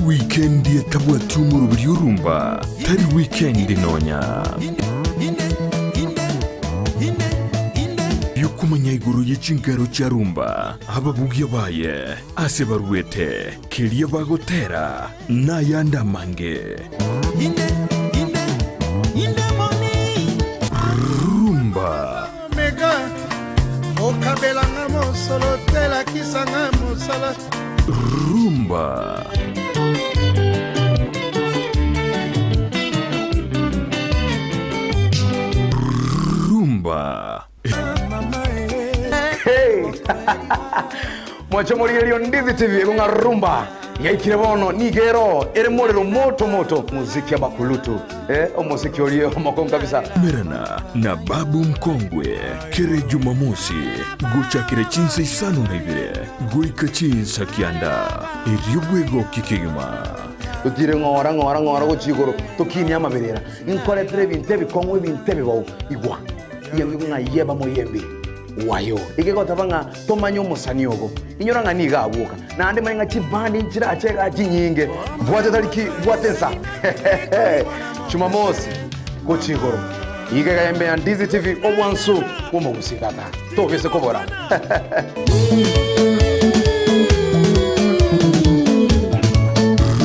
Weekend tabwa tumuru biurumba tari weekend nonya yukumanya iguru y'ikingaro cya rumba ababugi baye ase baruete kiriya bagotera nayanda mange rumba mega okabelanga mosolo tela kisanga mosala rumba Hey! Mwacho murigelio Ndizi TV kunga rumba yaikire bono nigero ere morero moto muziki abakulutu omuziki olio makongo kabisa merana na babu mkongwe kere Jumamosi gucha kire chinsa isano na ibire guika chinsa kianda iriubwego kikigima tutire ngora guchigoro tukini amaberera inkore trebinte bikongwe binte bibawo igwa yewe ngayeba moyembe wayo ikekota banga tomanyo musanyogo inyoranga niga abuka nande mainga chibandi nchira acheka chinyinge bwate tariki bwate sa Jumamosi kuchigoro ikeka yembe ya Ndizi TV obwansu umo gusikata tokese kobora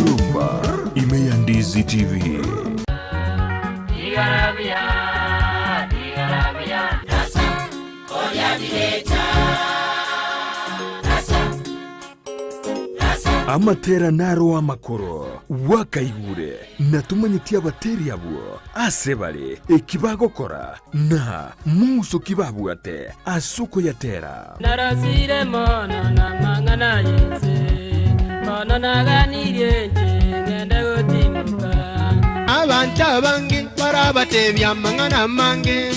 rumba ime ya Ndizi TV. Amatera naro amakoro wakaigure natumanyitia bateri abo asebale ekibagokora na muso kibabwate asuko yatera narasire mono na mangana yese mono naganirie ngende gutimuka abantu abange barabatebya mangana mange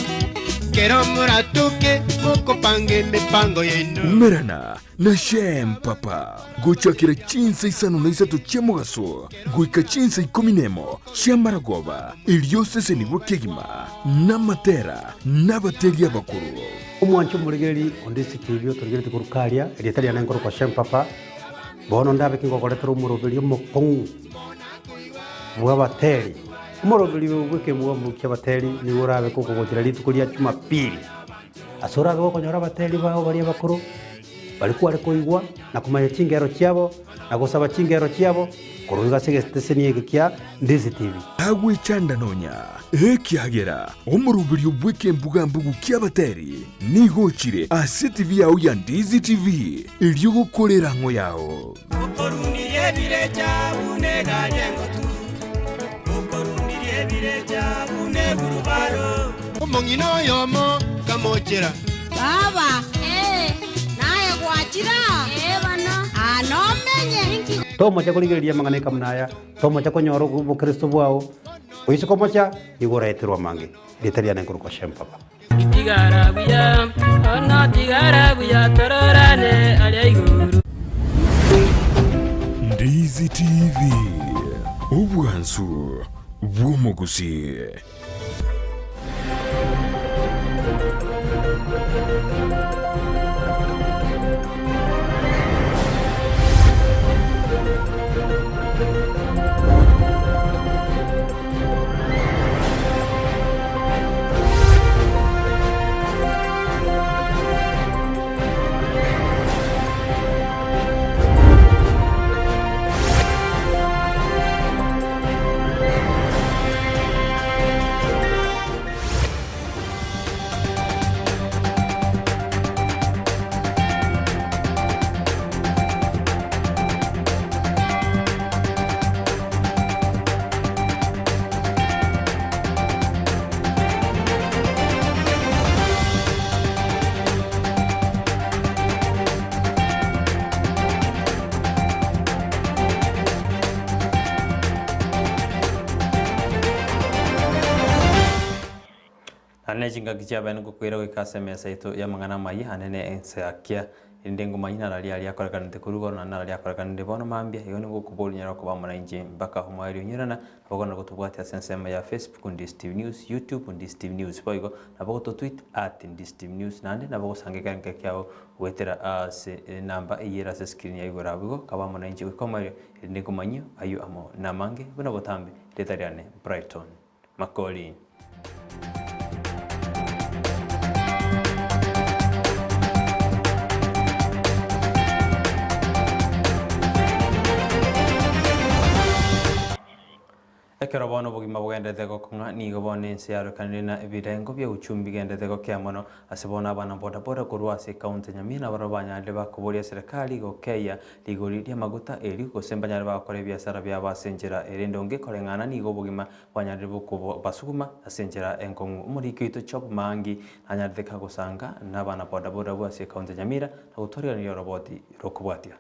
kero muratuke mukopange mipango yenu merana na Shem Papa guchakira chinsa isano na isatu chemugaso guika chinsa ikominemo Shamaragoba iliosese ni wukegima na matera na bateri abakuru umwancho muligeri Ndizi TV turigete kurukalia elietali anengoro kwa Shem Papa bono ndabe kingo koletero umurobeli mukong bwabateri umurobeli weke muwambukia bateri ni urabe koko gotira litukulia Jumapili asora goko nyora bateri bao bali bakuru balikuwa arikoigwa na kumanya chingero cyabo na gusaba chingero cyabo kuruga stegesteseni kya Ndizi TV agwe chanda nonya ekiagera omurubiri obweke mbugambugu kyabateri nihochire ase TV yao ya Ndizi TV iliyo gukorera ngo yao ukorunirie bireja uneganye ngotu ukorunirie bireja unegurubaro umongino yomo kamochera baba naye gwachira bana anomenye tomo cha kuligeria mangane kamnaya tomo cha konyoro bukristo bwao oisiko mocha igoretirwa mange litalia nenkuru kwa Shem Papa tigarabuya ona tigarabuya tororane alaiguru Ndizi TV ubwansu bw'omugusi. Anejinga kichaba nuko kwira wikase mesa ito ya mangana mai anene ensakia indengo manyina rali ali akora kanite kurugo na nali akora kanite bono mambia iyo ngo kuboli nyara ko bamana inje mpaka humari nyirana abagona gutubwati asensema ya Facebook ndi Steve News, YouTube ndi Steve News boigo nabago to tweet @ndi Steve News nande nabago sangeka kyao wetera se namba iyera se screen ya igora bigo kabamana inje ko mari indengo manyo ayo amo namange bino botambe detariane Brighton Makoli. Ekero bono bugima bwendete gokonga nigo bone nsiaro kanina ebirengo bya uchumbi gendete gokiamono asibona abana boda boda kurwase county Nyamira barabanyande bakuboria serikali gokeya ligori lya maguta eri gosembanyare bakore biashara bya basenjera erende ongekorengana nigo bugima banyande bukubo basuguma asenjera enkongu muri kito chop mangi anyande kagosanga nabana boda boda bwase county Nyamira autoria ni roboti rokubwatia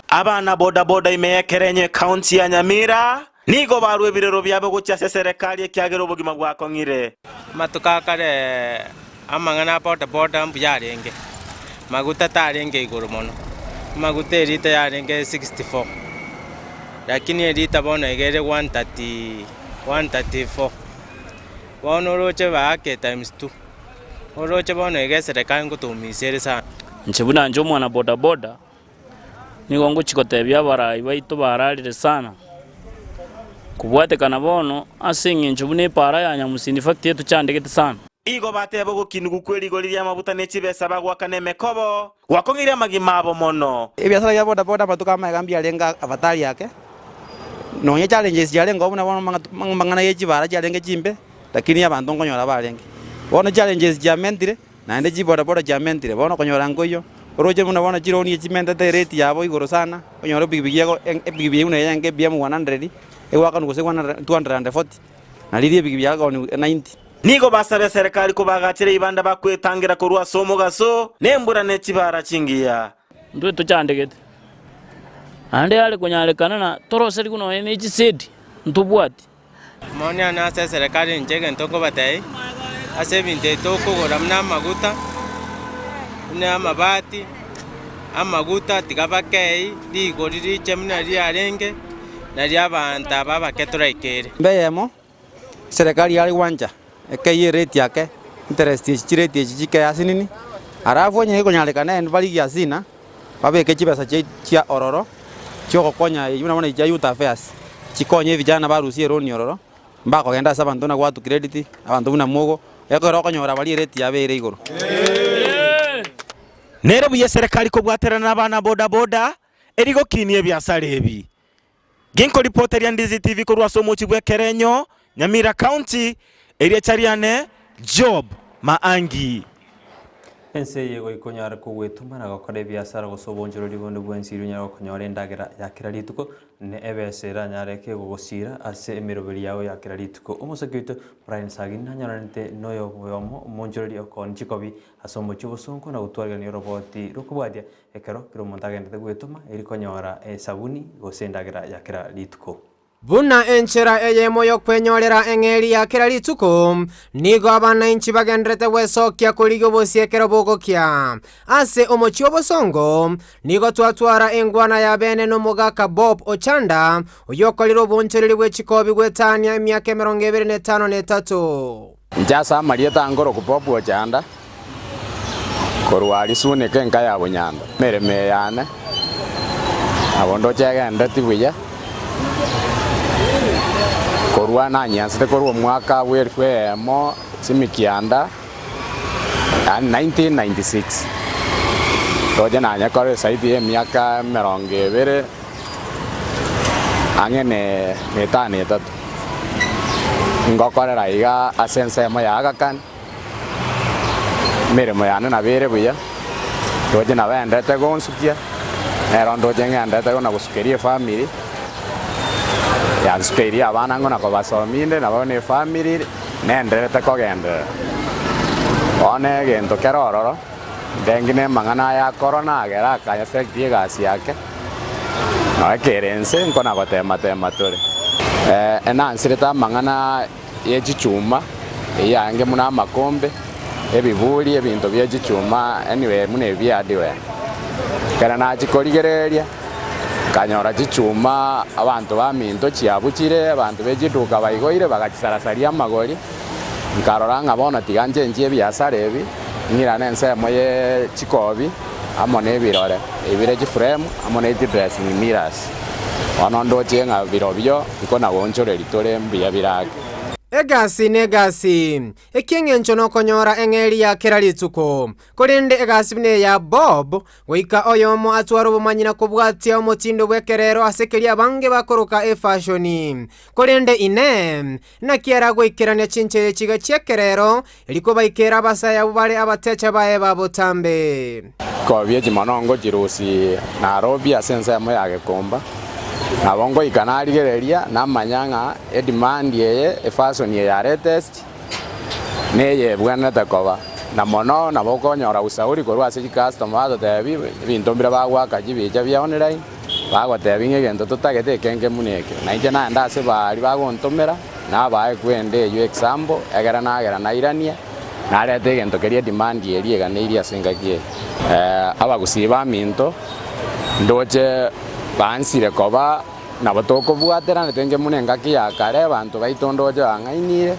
abana boda boda imeyekerenye county ya Nyamira nigo barwe birero byabe gucha serikali ekyagero bugima gwakongire matukakare amangana boda boda mbuyarenge maguta tarenge iguru mono maguta erita yarenge 64 lakini erita bona igere 134 bono roche baake times 2 oroche bona igere serikali ngutumisere sana nchibuna njo mwana boda boda nigo nguchikotebya barayi baitu bararire sana kubwatekana bono asingi nchubune para ya Nyamusini fact yetu chandegete sana igo batebo gukinugu kweli goli ya mabuta nechibesa bagwakane mekobo gwakongire magima abo mono ebiasara ya boda boda batuka magambia lenga avatari yake nonye challenges yalenga obuna bono mangana yechibara chalenge chimbe lakini abantu ngonyora balenge bono challenges jamentire naende jiboda boda jamentire bono konyora ngoyo roje muna bona jironi chimende te rate yabo igoro sana konyora bigibigi yako bigibigi una yange BM 100 ewaka nuko se 240 na lirie bigibigi yako ni 90 nigo basabe serikali kubagachire ibanda bakwetangira kurwa somo gaso nembura nechibara chingiya ndwe to chandegete ande ale konyalekana na toroseri kuno ene chisedi ntubwati moni ana serikali njege ntoko batai ase binte toko goramna maguta na mabati amaguta tikabakei ligoriri chemna liarenge na lyabanta baba ketraikere mbeyemo serikali yali wanja ekeye rate yake interest chirate chike asinini arafu nye konyalekana en bali yasina babeke chibesa chia ororo choko konya yuna bona ya youth affairs chikonye vijana barusie roni ororo mbako genda sabantu na kwatu credit abantu buna mogo ekoro konyora bali rate yabere igoro nero buye serikali ko bwaterana abana boda boda erigo kinie byasara ebi ginko reporter ya Ndizi TV ko rwaso mu kibwe Kerenyo Nyamira County eri chariane Job Maangi ense yego ikonyara ko wetuma na gakore byasara gosobonjero libondo bwensiru nyara konyore ndagera yakira lituko ne ebesera nyareke gogosira ase emiroberi yawe yakira lituko umusakito Brian Sagina nyanarante noyo boyomo monjero li okonchikobi asomo chubosonko na gutwarga ni roboti rukubwadia ekero kiro montagende gwetuma eri konyora sabuni gosendagera yakira lituko buna enchera eyemo yokwenyorera eng'eri ya kera rituko nigo abananchi bagendrete gwesokia kuriga obosiekero bogokia ase omochi obosongo nigo twatwara engwana ya bene n'omogaka Bob Ochanda oyokorire obonchereri bw'echikobi gwetania emiaka 25 njasa marieta ngoro ku Bob Ochanda korwari sune kenka ya bunyanda mereme yane abondo chegende tibuya korwa na nyansite korwa mwaka w'emo simikianda 1996 toje nanya kore saidi emiaka 20 angene metane tatu ngokorera iga asense moyaga kan mirimo yane na bere buya toje na bendete gonsukia erondo jengende te na gusukerie family ya gusukerie abana ngona ko basominde na bone family nenderete kogende one gento kerororo dengine mangana ya corona agera ka effect ye gasi yake no kerense nkona gotema tema tore enansireta mangana ye chichuma yange muna makombe ebibuli ebintu bye chichuma anyway mune byadiwe kera na chikorigereria kanyora chichuma abantu baminto chiabukire abantu bejiduka bayigoire bagachisarasaria magori nkarora ngabona tiganje nje byasare ebi ngira nense moye chikobi amone birore ibire chiframe amone dressing mirrors wanondo chenga birobyo ikona wonchoreri tore mbiya birake egasi ekieng'encho nokonyora eng'eri ya kera rituko korende egasi bine ya Bob goika oyomo atwara obumanyina kubwatia omotindo bwekerero asekeria bange bakoroka efashoni korende ine nakiera goikerania chinche chiga chiekerero eliko baikera basaya bubare abatecha bae babotambe kobye chimonongo chirusi Nairobi asense mo yagekomba nabongo ikanarigereria namanyanga edemand yeye efashion ye ya latest neye bwanata koba na mono nabokonyora usauri korwa se customer atebi bintu mbira bagwaka jibija bya online bagotebi ngegento tutagete kenge muneke na ije na ndase bari bagontomera na bae kwende yo example egera na irania na rete gento keria demand ye riega ne iria singakie abagusiba minto ndoche bansire koba nabotoko bwatera netenge munenga kiya kare bantu baitondoje angainire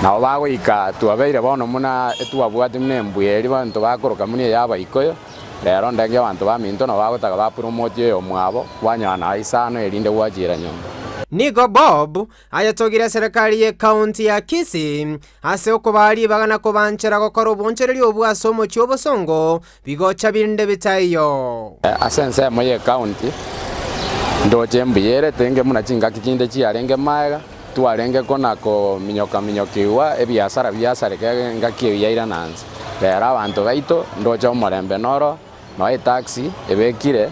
nabo bagoika tuabeire bono muna etuabwate mnembuyeri bantu bakoroka muni yaba ikoyo lero ndenge bantu baminto no bagotaga bapromote yo mwabo wanyana isano erinde wajira nyomba nigo Bob ayatogire serikali ye county ya Kisii ase okobari bagana kobanchera gokora obonchereri obwasomo chiobosongo bigocha binde bitayo asense moye county ndoje mbiyere tenge muna chinga kikinde chiarenge maega tuarenge konako minyokiwa ebiasara kege ngaki yaira nanzi lera abantu baito ndoje omorembe noro no taxi ebekire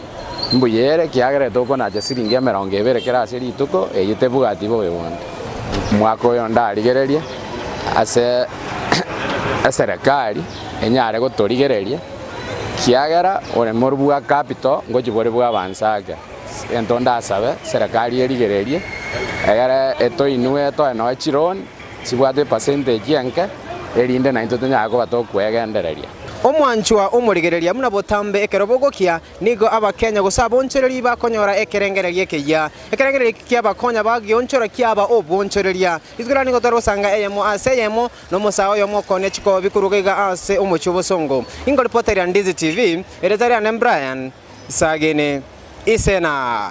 mbuyere kiagere toko na jesiringi 20 kera asiri tuko eyite bugati bo wonde mwako yo ndarigereria ase serikali enyare gotorigereria kiagera ore morbuga capital ngojibore bwa bansage entonda asabe serikali erigererie egere eto inue to no chiron sibwate percentage yanke erinde na into nyako batokwegendereria omwanchwa omurigereria muna botambe ekerobogokia nigo abakenya gusabonchereri bakonyora ekerengereria keya ekerengereria kia bakonya bagionchora kiaba obonchereria izgura nigo torosanga eyemo aseyemo no musao yomo kone chiko bikurugega ase omochobosongo ingo reporter ya Ndizi TV eretari na Brian Sagene isena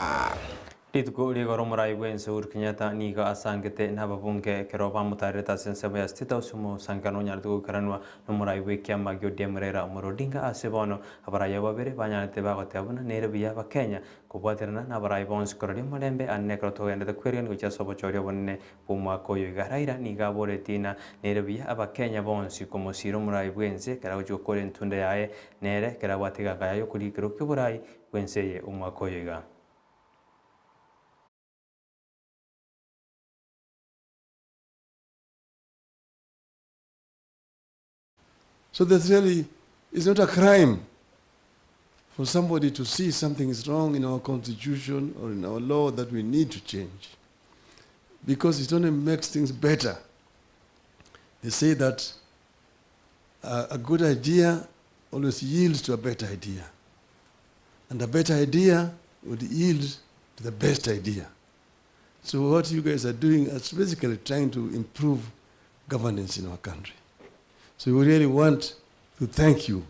Ituko ligoro murai bwense Uhuru Kenyatta niga asangete n'ababunge keroba mutareta senseba ya State House mu sangano nyarduko karanwa no murai wekia magyo demrera murodinga asebono abaraya babere banyanete bagotabuna nerebiya bakenya kubwaterana n'abarai bonse korori mulembe annekro togende kwerian gucha sobochorio bonne bumwa koyo igaraira niga boretina nerebiya abakenya bonse komosiro murai bwense karajo kore ntunde yae nere karabatiga gayo kulikiro kuburai bwense ye umwa koyo iga. So that's really, it's not a crime for somebody to see something is wrong in our constitution or in our law that we need to change. because it only makes things better. They say that a good idea always yields to a better idea. And a better idea would yield to the best idea. So what you guys are doing is basically trying to improve governance in our country. So we really want to thank you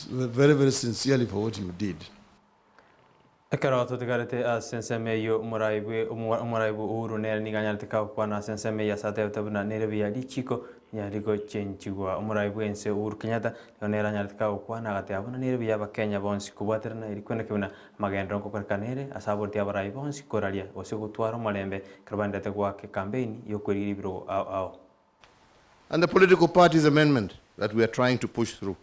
very, very sincerely for what you did. Ekaro tutigarete senseme yo umuraibu uru nera niganyal tika kwana senseme ya sate tabuna nere biya di chiko nyarigo chenchigwa umuraibu ense uru Kenyatta nera nyal tika kwana gate abuna nere biya ba Kenya bonsi kubaterna irikwenda kibuna magendro ko kanere asaborti abarai bonsi koralia osego twaro malembe krabanda te kwa campaign yo kwiriri biro ao. And the political parties amendment that we are trying to push through,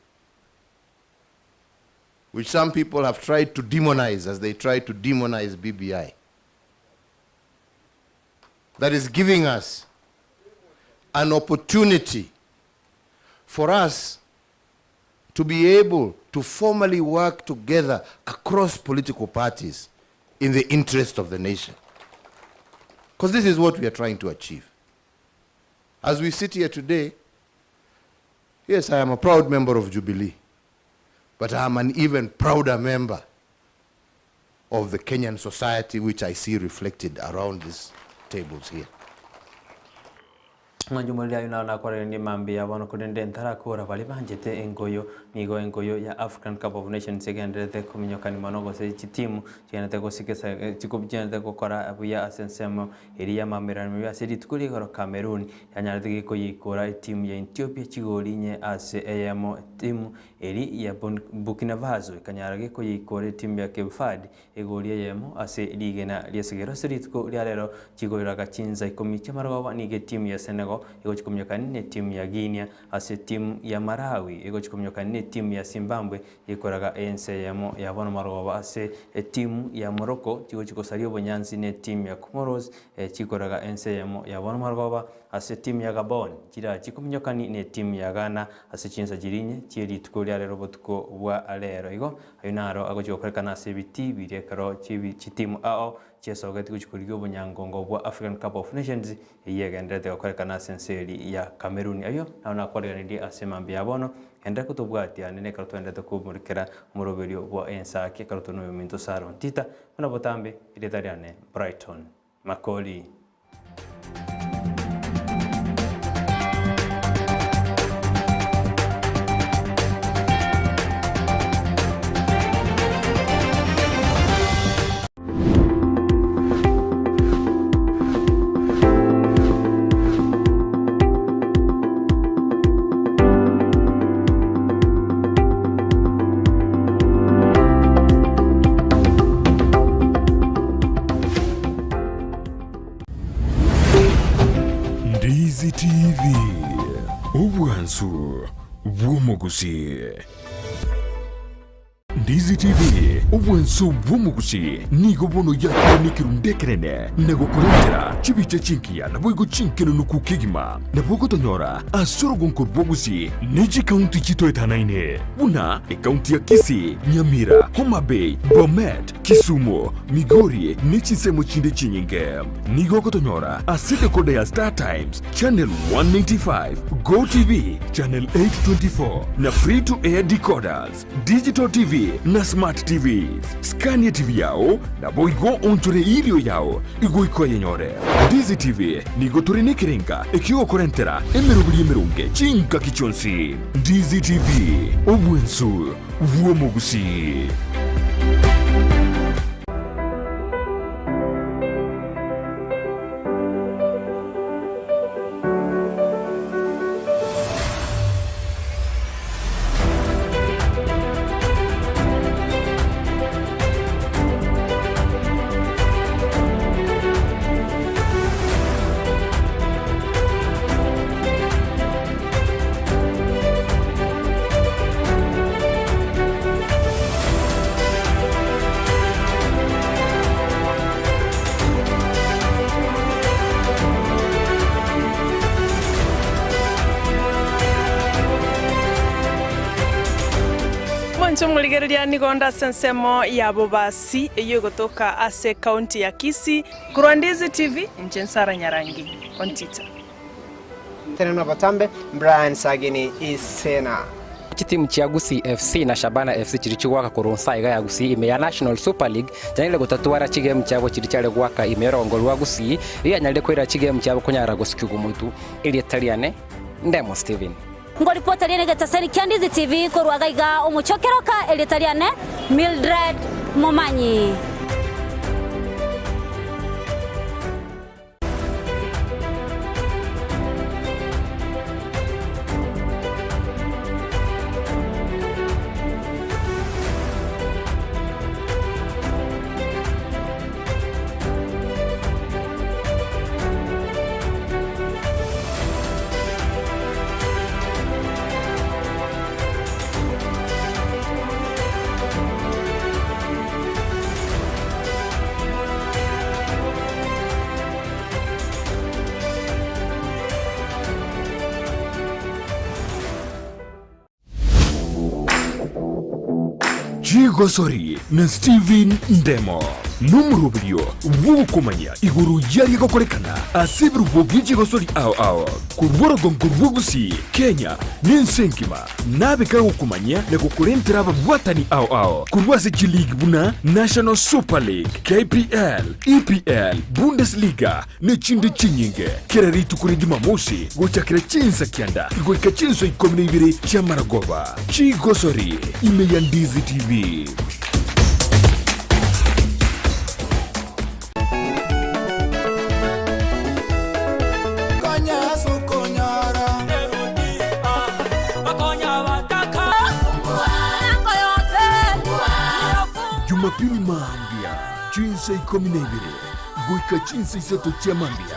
which some people have tried to demonize as they try to demonize BBI. That is giving us an opportunity for us to be able to formally work together across political parties in the interest of the nation. Because this is what we are trying to achieve. As we sit here today, yes, I am a proud member of Jubilee, but I am an even prouder member of the Kenyan society, which I see reflected around these tables here. Manjumulia yuna kore ni mambi abano kudende ntara kora bali banjete engoyo ya African Cup of Nations segendete kuminyoka ni manogo se chitimu chenete ko sikesa chikubjenete ko kora abuya asensemo eriya mamirano ya sedi tukuri ko Cameroon yanyarete ko yikora timu ya Ethiopia chigolinye ase eyamo timu eri ya Burkina Faso kanyarage ko yikore timu ya Cape Verde egoliye yemo ase ligena liesegero sedi ko liarero chigorira gachinza ikomiche marwa nige timu ya Senegal ego chikumyoka ne timu ya Guinea ase timu ya Malawi ego chikumyoka ne timu ya Zimbabwe ikoraga ense ya bono maroba ase timu ya Morocco chigo chikosario bonyanzi ne timu ya Comoros chikoraga ense ya bono maroba ase timu ya Gabon chira chikumyoka ne timu ya Ghana ase chinsa jirinye chiri tukolia lero botuko bwa alero igo ayunaro ago chikorekana ase biti birekaro chitimu ao chesogeti kuchikuligo bunyangongo bwa African Cup of Nations yegendete okorekana senseri ya Cameroon ayo naona kwalega ndi asemambi yabono enda kutubwatia nene karuto endete kumurikira muroberio bwa ensake karuto no minto saro tita na botambe iletariane Brighton Makoli. Ndizi TV Obwansu Bwomogusi. Ndizi TV Obwansu Bwomogusi nigo bono yakiro nikirundekerene nego kurentera chibiche chinkia na boigo chinkeno nukukigima na bogo tonyora asorogonko bwogusi neji county chito etanaine una county ya Kisii, Nyamira, Homa Bay, Bomet, Kisumu, Migori nechisemo chinde chinyinge nigo kotonyora asite kode ya Star Times channel 195 Go TV channel 824 na free to air decoders digital TV na smart TVs. Scania TV yao na boigo ontore ilio yao igo yenyore. Dizi TV nigo turine kirenga ikiwa korentera emerubuli emerunge chinka kichonsi. Dizi TV Obwensu Bwomogusi. Ancho muligereria nigonda sensemo ya bobasi iyo gotoka ase county ya Kisii. Kurwandizi TV Njensara Nyarangi Ontita. Tena Batambe Brian Sagini Isena. Timu cha Gusii FC na Shabana FC chirichugwaka kurunsa iga ya Gusii ime ya National Super League janile gutatuara chigame cyabo chirichale gwaka imerongolwa Gusii iya nyalde kwira chigame cyabo kunyara gusikugo mutu ili Italiane Ndemo Steven ngoli potaliane gataseni Candies TV kurwaga iga umuchokeroka ili Italiane Mildred Momanyi. Gosori na Steven Ndemo numurubyo wukumanya iguru yari gokorekana asibru bwigi Gosori ao kurworogo ngurwugusi Kenya ninsenkima nabeka ukumanya na kukurentera abwatani ao kurwase League buna National Super League KPL EPL Bundesliga n'ikindi kinyinge keraritu kuri Jumamosi gochakira chinsa kyanda goika chinso 12 cyamaragoba Gosori imeyandizi TV. Jumapili mambia chinsa 12 goika chinsa 3 cyamambia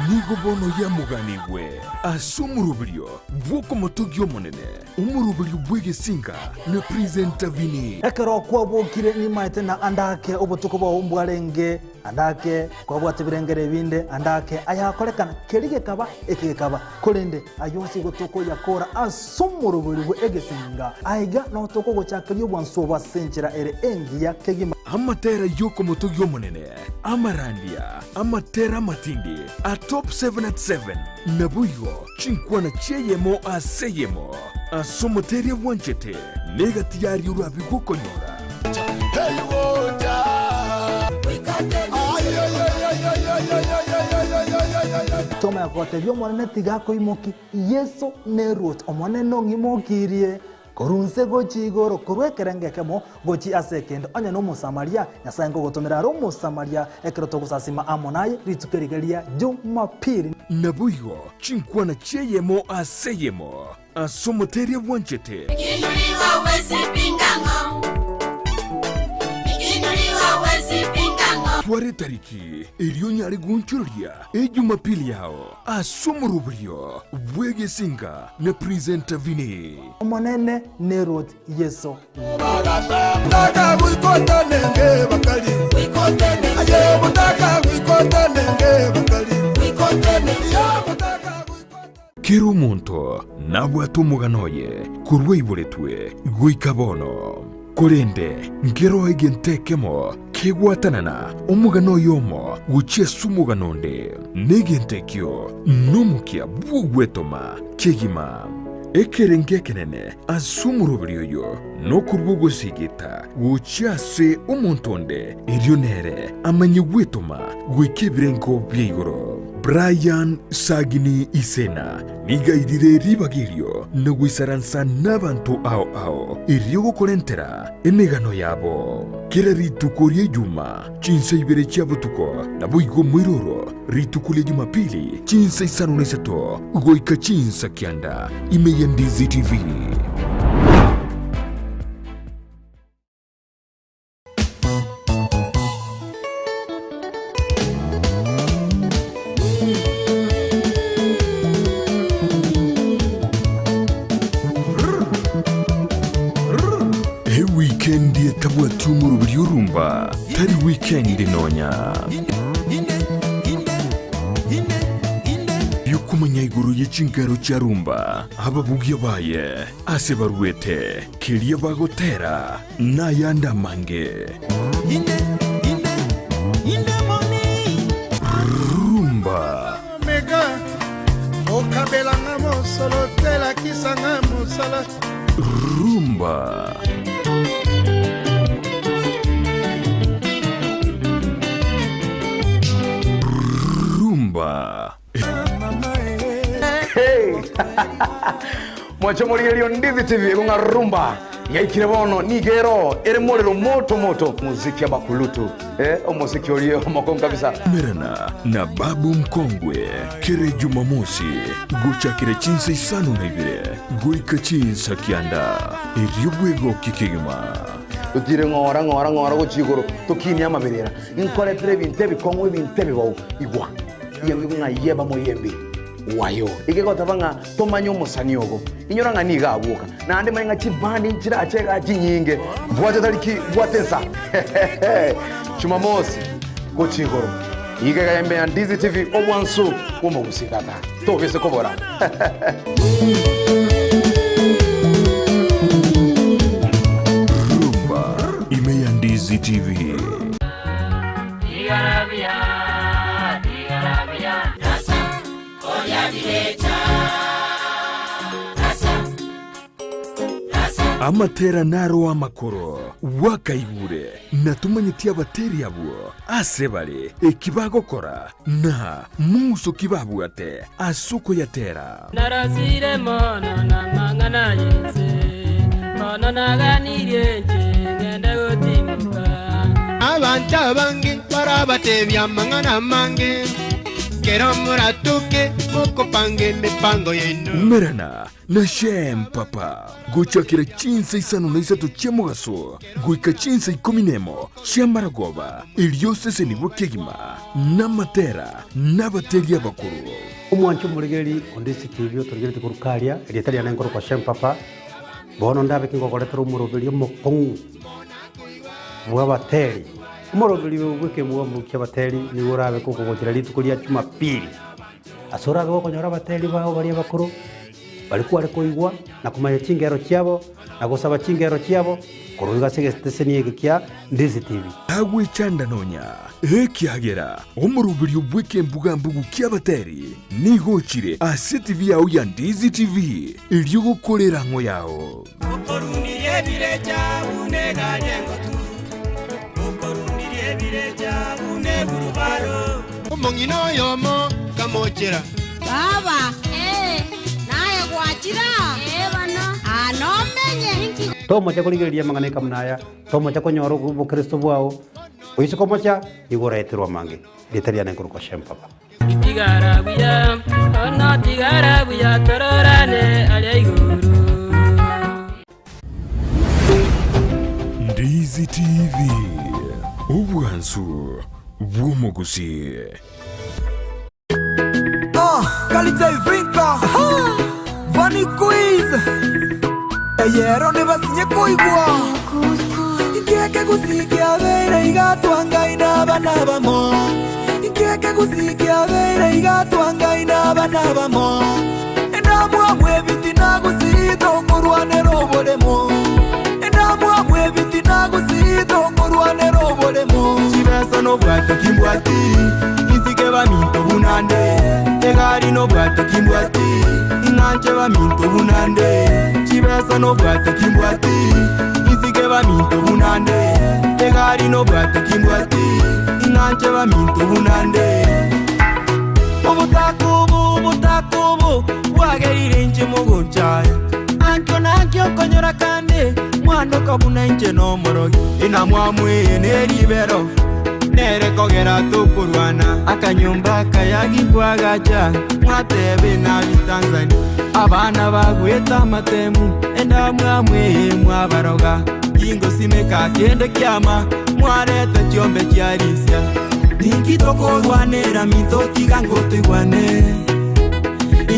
nigo bono ya muganigwe asumurubyo bwoko motogyo monene umurubyo bwege singa ne presenter vini ekero kwa bokire ni maite na andake obutuko bwa umbwarenge andake kwa bwate birengere binde andake ayakorekana kerige kaba ekekaba kolende ayosi gotoko yakora asumurubyo bwege singa aiga no toko gochakiryo bwansoba senchera ere engi ya kegima amatera yoko motogyo monene amarandia amatera matindi top 7 at 7 nabuyo chinkwana cheyemo aseyemo asomoteria wanchete negati yari urabi gukonyora toma ya kote byo mwana tigako imoki yeso nerot omwana no ngimokirie korunse gochi igoro kurwekerenge kemo gochi asekendo anya no musamaria nyasango gotomera ro musamaria ekroto gusasima amonaye ritukerigeria Jumapili nabuyo chinkwana cheyemo aseyemo asomoteria wanchete Ikinuliwa wezi pingango tware tariki iriyo nyari gunchuria Jumapili yao asumurubrio bwege singa ne presenter vini omonene nerot yeso Mutaka wikota nenge bakali Wikotene Aye mutaka wikota nenge bakali Wikotene Ya mutaka Kero monto nabwatu muganoye kurwe iboletwe guikabono korende ngero egentekemo kegwatanana omugano yomo guchie sumuganonde negentekyo numukia bugwetoma kegima ekerenge kenene asumurubiryo no kurbugo sigita guchiase umuntonde irionere amanyegwetoma gwikebirengo byigoro Brian Sagini Isena nigaidire ribagirio nagwisaransa n'abantu ao iriyo gukorentera emegano yabo kera ritukurie Juma chinsa ibere cyabutuko nabuigo mwiroro ritukulie Jumapili chinsa 5 goika chinsa kyanda imeyandizi TV. Weekend yetabwa tumuru byurumba tari weekend nonya kumanya iguru y'ikingaro cya rumba ababugia baye ase baruete kiria bagotera n'ayandi amange rumba Omega okabelanga mosolo telakisanga mosala rumba rumba Hey! Mwacho murielio Ndizi TV kunga rumba yaikire bono nigero ere morero moto muziki ya bakulutu muziki ulio makon kabisa Merana na babu mkongwe kere Jumamosi gucha kire chinsa isano na ibire guika chinsa kianda iribwego kikigima utire ngora guchigoro tukini amaberera inkore pere bintebi kongwe bintebi bau igwa yewe kunga yeba moyembe wayo igekota banga tomanyo musanyogo inyoranga niga abuka na ande mainga chibandi nchira achega chinyinge bwaje taliki bwatensa Jumamosi kuchigoro igega yembe ya Ndizi TV obwansu umo gusikata tokese kobora rumba ime ya Ndizi TV amatera naro amakoro wakaigure natumanyitia bateri abo asebale ekibagokora na muso kibabwate asuko yatera narasire mono na mangana yenze mono naganirie ngende gotimuka abantu abange barabatebya mangana mange kero muratuke mukopange mipango yenu merana na shem papa guchakira chinsa isano na isatu chemogaso guika chinsa ikominemo chiamaragoba iliosese ni wekegima na matera na bateria bakuru umwancho muligeri Ndizi TV otorigeri kurukaria elietaria na ngoro kwa shem papa bono ndabe kingo koletero umurobeli mokong bwa bateri umurobeli weke mwa mukia bateri ni urabe kuko gotira litukulia Jumapili asoraga gokonyora bateri bao bari bakuru balikuwa arikoigwa na kumanya chingero cyabo na gusaba chingero cyabo kuruga stegesteseni egikia Ndizi TV agwe chanda nonya ekiagera umurubiri ubweke mbugambugu kiabateri nigochire ase TV yao ya Ndizi TV iliyo gukorera ngo yao ukorunirie bireja uneganye ngotu ukorunirie bireja unegurubaro umongino yomo kamochera baba naye gwachira bana anomenye tomo cha kuligeria mangane kamnaya tomo cha konyoro bukristo bwao uiso komocha igoretirwa mange litaria na ngoro kwa shem papa tigarabuya ona tigarabuya tororane alayiguru Ndizi TV ubwansu bw'umugusi kalita ivinka vani quiz eyero ne basinye koigwa ikeke gusikia bere igatwanga inaba bamo ikeke gusikia bere igatwanga inaba bamo enamwa mwebiti nagusito ngurwane robolemo enamwa mwebiti nagusito ngurwane robolemo chibeso no bwato kimbwati isike baminto bunande egari no bwato kimbwati inanje baminto bunande chibeso no bwato kimbwati isike baminto bunande egari no bwato kimbwati inanje baminto bunande ubutakubu wagerire nje mugonjaya anko nankyo konyora kande mwando kabuna nje no morogi inamwamwe neribero nere kogera tukurwana akanyumba kayagibwagaja mwatebe na Tanzania abana bagweta amatemu enda mwamwe mwabaroga ingo simeka kende kyama mwareta cyombe cyarisya nikitoko rwanera mitotiga ngo twigwane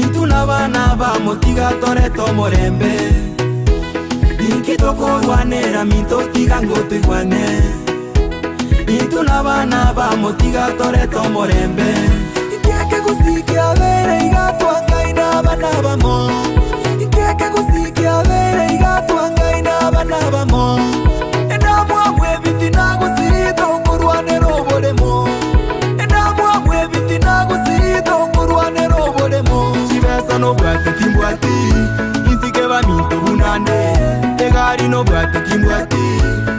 intuna bana ba motiga toreto morembe nikitoko rwanera mitotiga ngo twigwane intuna bana ba motiga toreto morembe ikeke gusikia bere igatwa Egari no bwate kimbwati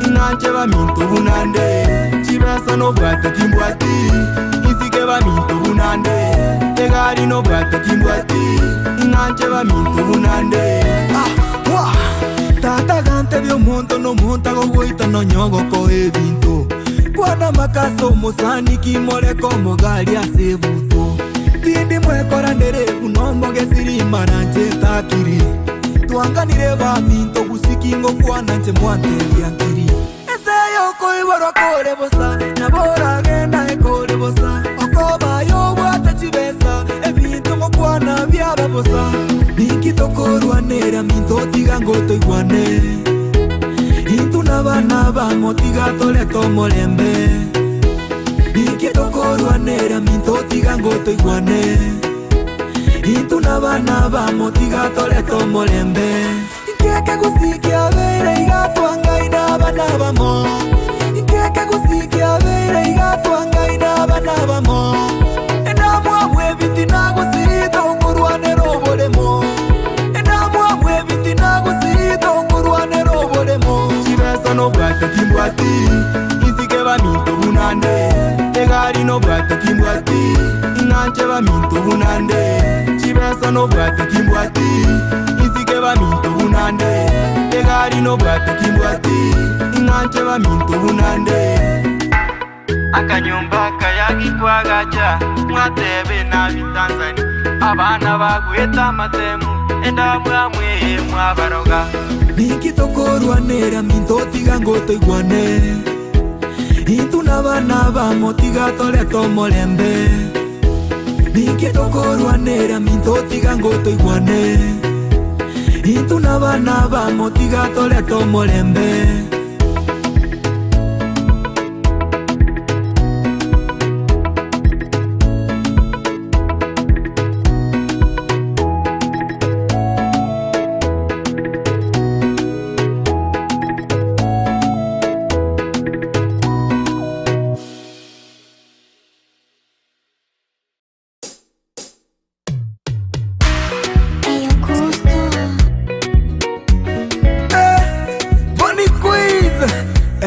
Inanche ba minto bunande Chibesa no bwate kimbwati Isike ba minto bunande Egari no bwate kimbwati Inanche ba minto bunande Tata gante vyo monto no monta go goita no nyogo ko ebinto Kwana makaso musani kimole como gali asebuto Tindi mwekora ndere kunombo gesiri mananje takiri Tuanganire ba minto gusikingo kwana nche mwante yankiri Eseyo koi waro kore bosa Nabora genda ekore bosa Okoba yo wata chibesa Ebinto mo kwana vyaba bosa Nikitokorwa nera minto tiga ngoto iguane Itu nabana bamo tiga tole tomo lembe Nikitokorwa nera minto tiga ngoto iguane Itu nabana bamo tiga tole tomo lembe Ikeke gusikia vere igatuanga inabana bamo Ikeke gusikia vere igatuanga inabana bamo Enamwa mwebiti nagusito kurwane robolemo Enamwa mwebiti nagusito kurwane robolemo Chibesa no bwate kimbwati Isike ba minto bunande Egari no bwate kimbwati Inanche ba minto bunande Chibesa no bwate kimbwati Isike ba minto bunande Egari no bwate kimbwati Inanche ba minto bunande Akanyumba kayagi kwa gacha Mwatebe na bitanzani Abana bagweta matemu Enda mwamwe mwabaroga Nikitokorwa nera minto tiga ngoto iguane Itu nabana bamo tiga tole tomo lembe Nikitokorwa nera minto tiga ngoto iguane Itu nabana bamo tiga tole tomo lembe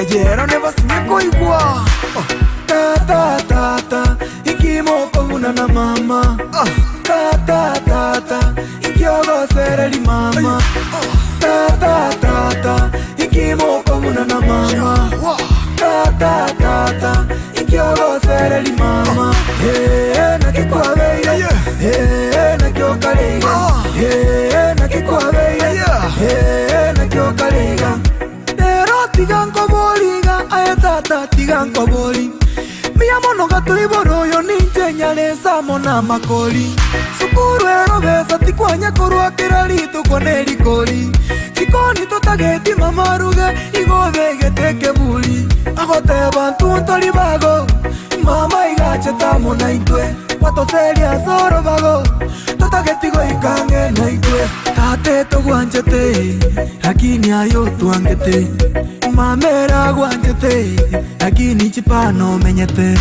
Ejero never siniko igwa Ta Ikimo koguna na mama Ta Ikiogo sereli mama Ta Ikimo koguna na mama Ta Ikiogo sereli mama Nakikwa beira Nakioka leiga Nakikwa beira Nakioka leiga Tiganko boliga, aetata tiganko boli Miyamono gato iboroyo ninche nyalesa mona makoli Sukuru erobesa tikwanya korwa kiralito koneri koli Chikoni totageti mamaruge, igobegete kebuli Agote bantu ntoli bago, mama igache tamo na itwe Watoseli asoro bago, totageti go ikange na itwe Tate toguanchete, lakini ayo tuangete Mamera guanchete, lakini chipano menyete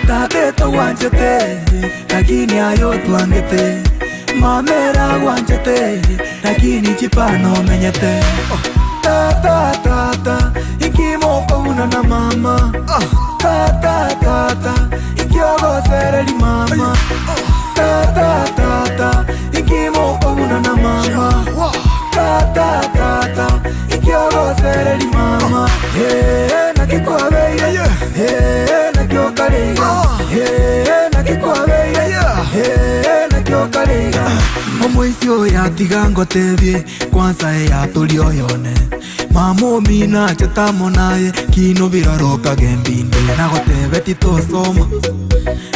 Tate toguanchete, lakini ayo tuangete Mamera guanchete, lakini chipano menyete Ta Ikimo koguna na mama Ta Ikiogo sereli mama Ta Ikimo koguna na mama Ta Ikiogo sereli mama Nakikwa beira Nakioka leiga Nakikwa beira Nakioka leiga Omwisio ya tigango tebie Kwanza ya tulio yone Mamo mina chetamo naye Kino viraroka gembinde Nagotebe titosoma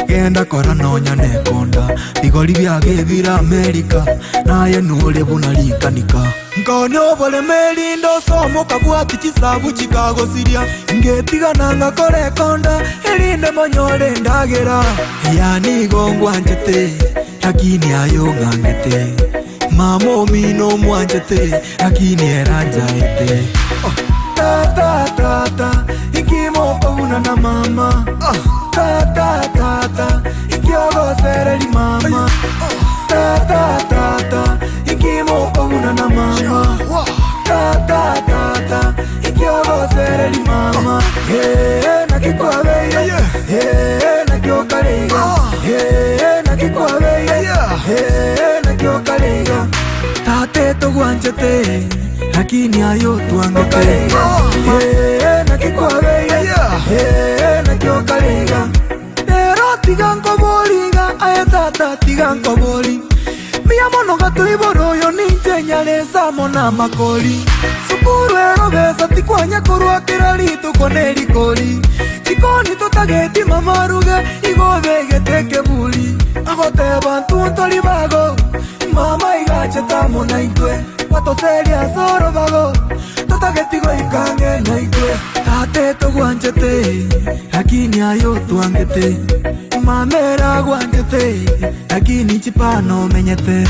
Genda kora nonya nekonda Bigoli byage vira Amerika Naye nule bunalikanika Nkonyo bole melindo somo kabwati chisabu chikago siria Ngetiga nanga kore konda Elinde monyole ndagera Yani gongwa njete Lakini ayo ngangete Mamo mino mwanjete Lakini eranja ete Ta Ikimo koguna na mama Ta Ikiogo sereli mama Ta Ikimo koguna na mama Ta te lakini ayo twangete nakikwabeire nakiokarega ero tiga nkoboriga aye tata tiga nkobori mia mono gaturi boroyo ninje nyaresa mona makori sukuru ero besa tikwanya kurwakira ritu koneri kori chikoni tutageti mamaruge igobegete kebuli agoteba ntuntori bago mama igache tamo na itwe watoseria soro bago tutagetigo ikange na itwe tate tugwanjete lakini ayo twangete mamera gwanjete lakini chipano menyete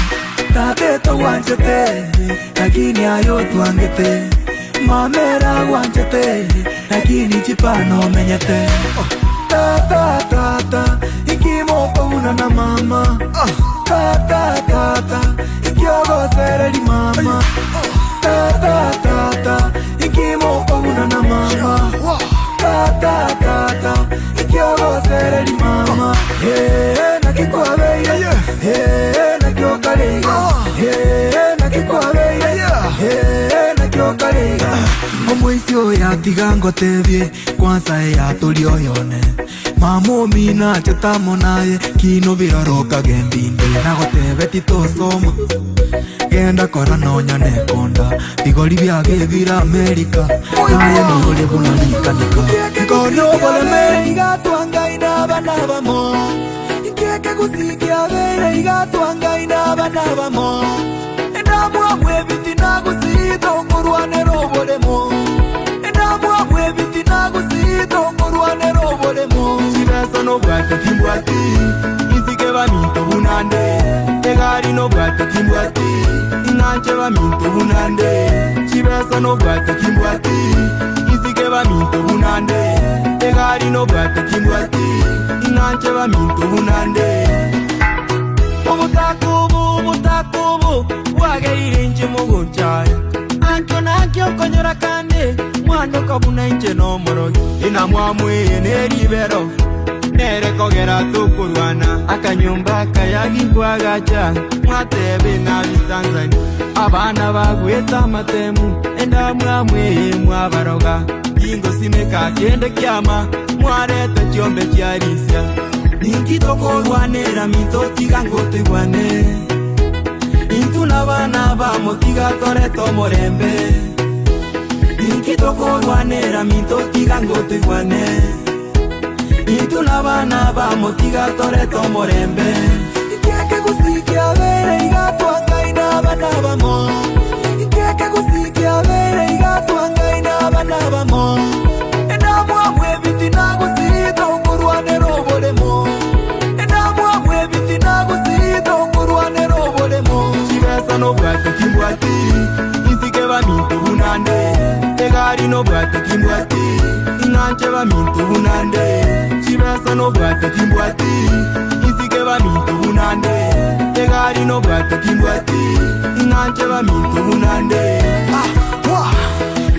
tate tugwanjete lakini ayo twangete mamera gwanjete lakini chipano menyete tata tata ikimoko una na mama tata tata ikiogo sereri mama tata tata ikimoko una na mama tata tata ikiogo sereri mama nakikwabeire nakiokarega nakikwabeire nakiokarega omwisio yatiga ngotebie kwanza yatũrio yone mamũmina chetamo naye kino biroroka gendinde nagotebe titosoma genda kora nonyane konda bigori byage bira Amerika naye nogore bunarikanika kono boleme igatwangaina bana bamo ikeke gusikia bere igatwangaina bana bamo endamwa mwebiti nagusito ngurwane robolemo endamwa mwebiti nagusito ngurwane robolemo chibeso no bwate kimbwati isike baminto bunande egari no bwate kimbwati inanche baminto bunande chibeso no bwate kimbwati isike baminto bunande egari no bwate kimbwati inanche baminto bunande Mutakubu wageire nje mugunchaya ancho nakyo konyora kande mwando kabuna nje no morogi ina mwamwe neribero nere kogera tukurwana akanyumba kayagi kwagacha mwatebe na Tanzania abana bagweta matemu enda mwamwe mwabaroga ingo simeka kende kyama mwareta kyombe kyarisia Nikitokorwanera mitotiga ngotegwane Intuna bana bamotiga toreto morembe Nikitokorwanera mitotiga ngotegwane Intuna bana bamotiga toreto morembe Ikeke gusikia bere igatwangaina bana bamo Ikeke gusikia bere igatwangaina bana bamo Endamwa mwebiti nagusito ngurwane robolemo Endamwa mwebiti nagusito ngurwane robolemo Chibesa no bwate kimbwati Isike baminto bunande Egari no bwate kimbwati Inanche baminto bunande Chibesa no bwate kimbwati Isike baminto bunande Egari no bwate kimbwati Inanche baminto bunande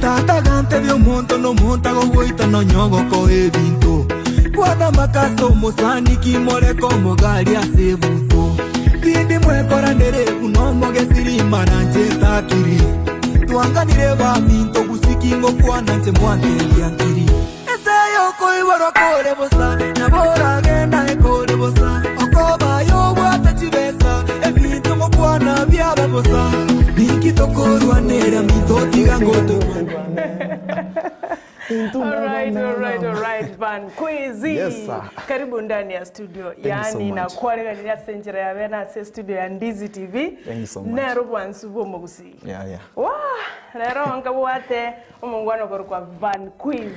Tata gante de monto no monta go goita no nyogo ko ebinto Guarda makaso mosani kimore como gari asebuto Pinde mwe korandere unomo gesiri maranje takiri Tuanganire ba minto gusikingo kwana nche mwante yankiri Eseyo ko ibaro kore bosa Nabora genda ekore bosa Okoba yo wata chibesa Ebinto mo kwana byaba bosa Nikitokorwanera mitotiga ngoto Alright, Van Kwezi. Yes, sir. Karibu ndani ya studio. Yani na kualega ni ya senjera ya vena se studio ya Ndizi TV. Thank you so much. Nero bwansubo mogusi. Yeah. Wah, nero wangabwate omongwana kwa Van Kwezi,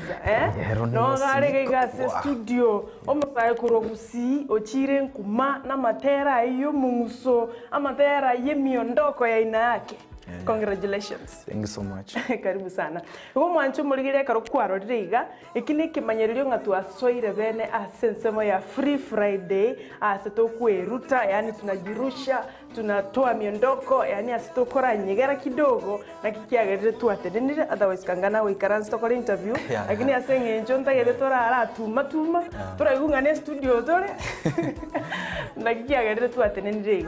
no garege ga se studio. Omusaye kurogusi ochire nkuma na matera iyo munguso, amatera yemiondoko ya ina yake. Yeah. Congratulations. Thank you so much. Karibu sana. Ugo mwanchu muligire karokwaro riga ikini kimanyerio ngatua soire bene asensemo ya Free Friday asitokweruta yani tunajirusha tunatoa miondoko yani asitokora nyegera kidogo na kikiagerere tu atendenire otherwise kangana we karanzi tokora interview lakini asenge njonta gere tora ara tuma tora igungane studio tore na kikiagerere tu atendenire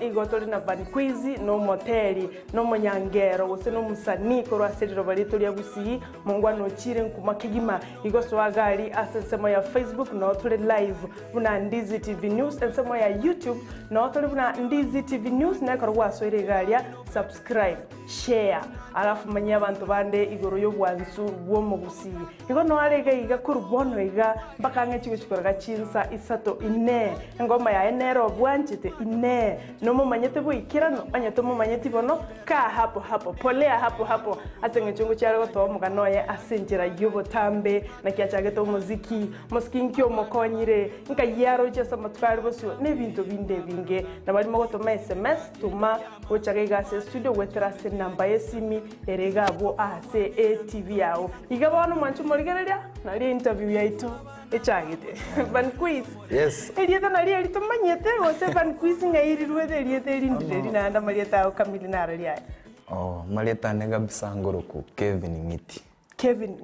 igo tori na Van Kwezi no moteli ori no munyangero gose no musani korwa seriro barito lya Gusii mongwano chire nkuma kigima igoswagali asensemo ya Facebook no tuli live buna Ndizi TV News ensemo ya YouTube no tuli buna Ndizi TV News na korwa soire galia subscribe share alafu manya abantu bande igoro yo bwanzu bwo mu Gusii igo no arega iga kurubono iga mpaka ngechigo chikoraga chinsa isato ine ngoma ya enero bwanchite ine no mumanyete buikira no anyato mumanyete bono ka hapo polea hapo asenge chungu cyaro to muganoye asinjira yubo tambe na kiachage to muziki muskinkyo mokonyire nka yaro cyasa matwari bosu nebintu binde binge na bali mogoto SMS tuma ochage gase studio wetrase namba yesimi erega bo ase ATV yao igabano manchu morigereria na ri interview yaito echagite Van Quiz yes elieta na ri elito manyete ose Van Quiz ngairi ruwede elieta elindire na anda marieta kamili na ria marieta nega bisangoroku Kevin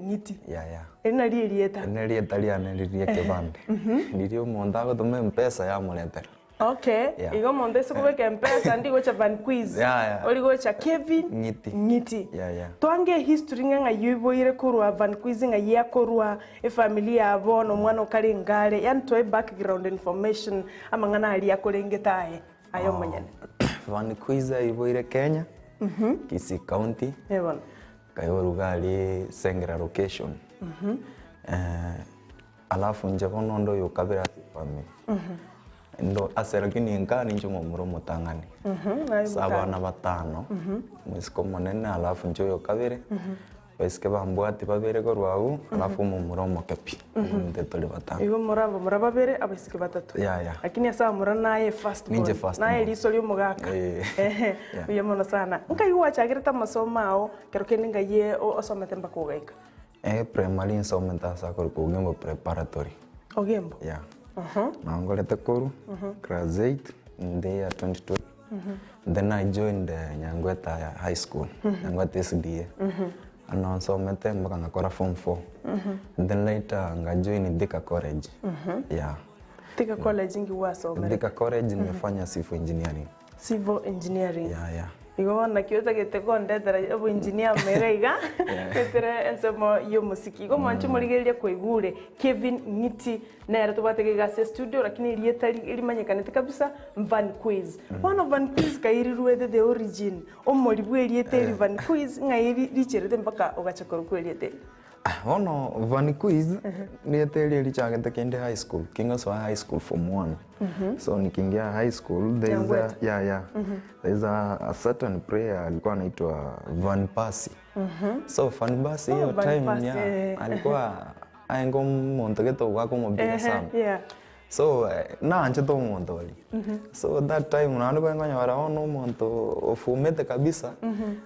Ngiti ya ena ri elieta liane ri kebande ndirio mondago tome mpesa ya moletera okay igo monde sokubeka mpesa ndigo cha Van Quiz oligo cha Kevin Ngiti twange history nga yuboire kurwa Van Quiz nga yakorwa familia yabo no mwana okali ngale yani to background information amangana ali yakolengetae ayo manyane Van Quiz yuboire Kenya Kisii County kayo rugali Sengera location alafu njabono ndo yokabira family ndo aseragini ngani njumo muromo tangani sabana batano mwisiko monene alafu njoyo kabire Baisike bambwati babere ko rwagu alafu mu muromo kapi ndetole batano igo muraba babere abasike batatu lakini asa murana ye first born naye liso lyo mugaka uye mono sana nkayuwa chagirita masomao kero keninga ye osomete mbakugaika primary nsomenta sa ko kugembo preparatory ogembo Nangolete koru class 8 in the year 22 then I joined Nyangweta High School Nyangweta SDA and also mete mpaka ngakora form 4 then later nga join Thika College Thika College ngi wasoma Thika College nimefanya civil engineering igo na kiota geteko ndetera abo engineer merega ketere ensemo yo musiki igo manchu murigereria kwigure Kevin Ngiti na era tubatege gase studio lakini ilietari ilimanyekanete kabisa Van Quiz one of Van Quiz kairi ruwede the origin omori bwe ilieteri Van Quiz ngairi richerete mpaka ogachakoro kweliete ono Van Quiz nieteri lichagete kende high school kingo high school form 1 so nikiingia high school there is a certain prayer alikuwa anaitwa Van Persie so Van Persie hiyo time alikuwa aengo montegeto wako mobile sana so na anche to montoli so that time nani kwa nganya ono monto ofumete kabisa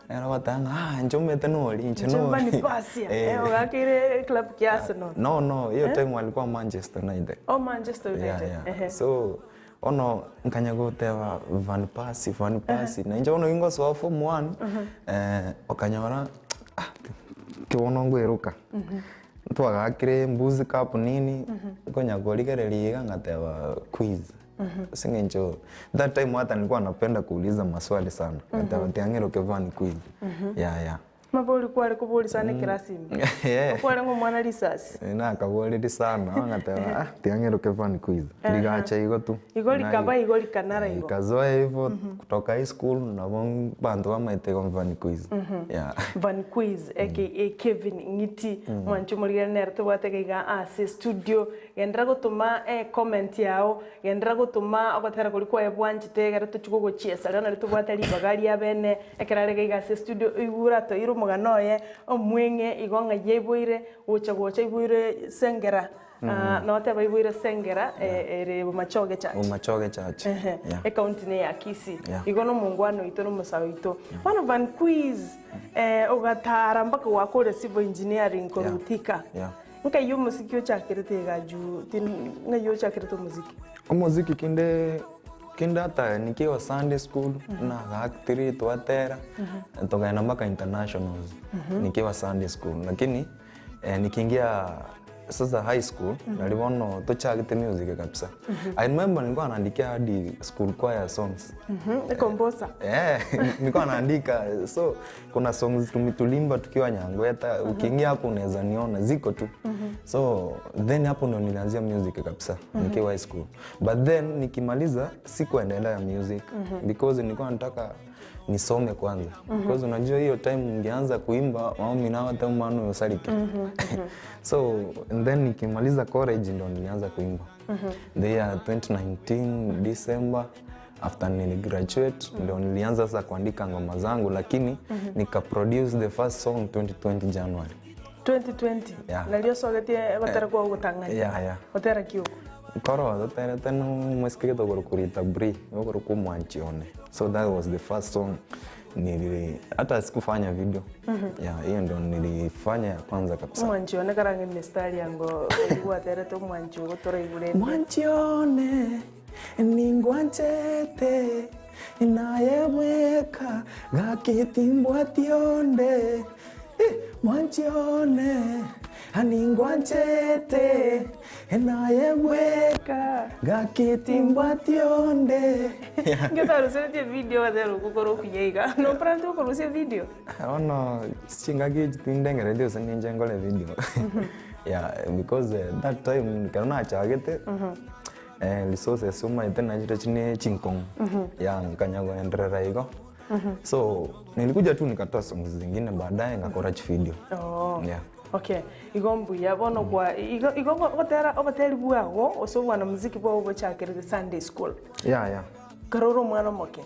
era watanga njomete noli nche noli Van Persie wakire club kiasi no hiyo time alikuwa Manchester United Manchester United so ono nkanyago tewa Van Persie na nje ono ingo so form 1 okanyora kiwono ngweruka twagakire mbuzi cup nini konyagoligereria ngatewa quiz singenjo that time hata nilikuwa napenda kuuliza maswali sana ngatewa tiangero Van Quiz maboli kwale kuboli sana kirasimu kwale ngo mwana risasi na kaboli sana ngatewa tiangero Van Quiz ligacha igo tu igoli kaba igoli kanara igo kazoa hivyo kutoka high school na bantu wamaite Van Quiz Van Quiz aka Kevin Ngiti mwanchu murigere nerto batega ase studio gendra gutuma comment yao gendra gutuma abatera kuri kwa bwanchite gato chugo chiesa rana rito batari bagari abene ekerarega ase studio igura to iru muganoye omwenge igonga yeboire ucha ibuire Sengera no te baibuire Sengera ere machoge church account ne ya Kisii igono mungwano ito no musawito bana Van Quiz ogatara mpaka wakore civil engineering korutika nka yo musiki ochakirete gaju nga yo chakirete muziki kinde hata nikiwa Sunday school na actiri twatera tukaenda mpaka internationals nikiwa Sunday school lakini nikiingia sasa high school nalibono tochagite music kabisa. I remember nilikuwa naandikia hadi school choir songs. Composer. Nilikuwa naandika, so kuna songs tulimba tukiwa Nyangweta, ukiingia hapo unaweza niona ziko tu. So then hapo ndo nilianzia music kabisa nikiwa high school. But then nikimaliza sikuendelea ya music because nilikuwa nataka nisome kwanza. Because unajua hiyo time ningeanza kuimba mimi na hata mano yosalike. So and then nikimaliza college ndo nilianza kuimba. The year 2019 December after nili graduate ndo nilianza sasa kuandika ngoma zangu, lakini nika produce the first song 2020 January 2020. Nalio sogetie batara kwa gutanganya. Otera kiuko. Koro otera tano mweskege to kurita bri, okoro kumwanchione. So that was the first song nili hata sikufanya video. Hiyo ndo nilifanya ya kwanza kabisa. Mwanchione karange mistari yango ilikuwa tere to mwanchio gotora igure. Mwanchione ningwanchete nayeweka gakitimbwa tionde. Mwanchione aningwanchete nayeweka gakitimbwa tionde. Ngeta rusete video adero kukoro kuyega. No pranto ko rusete video. Ono singagi tindenge radio saninje ngole video. Because that time kana chagete. Resources suma itena jita chine chinkong. Nkanyago endelea higo. So nilikuja tu nikatoa songs zingine baadaye ngakora video. Okay, igombu yabono kwa igongo otera obateri bwago osobwana muziki bwo bochakere Sunday school. Yeah. Karoro mwana moke.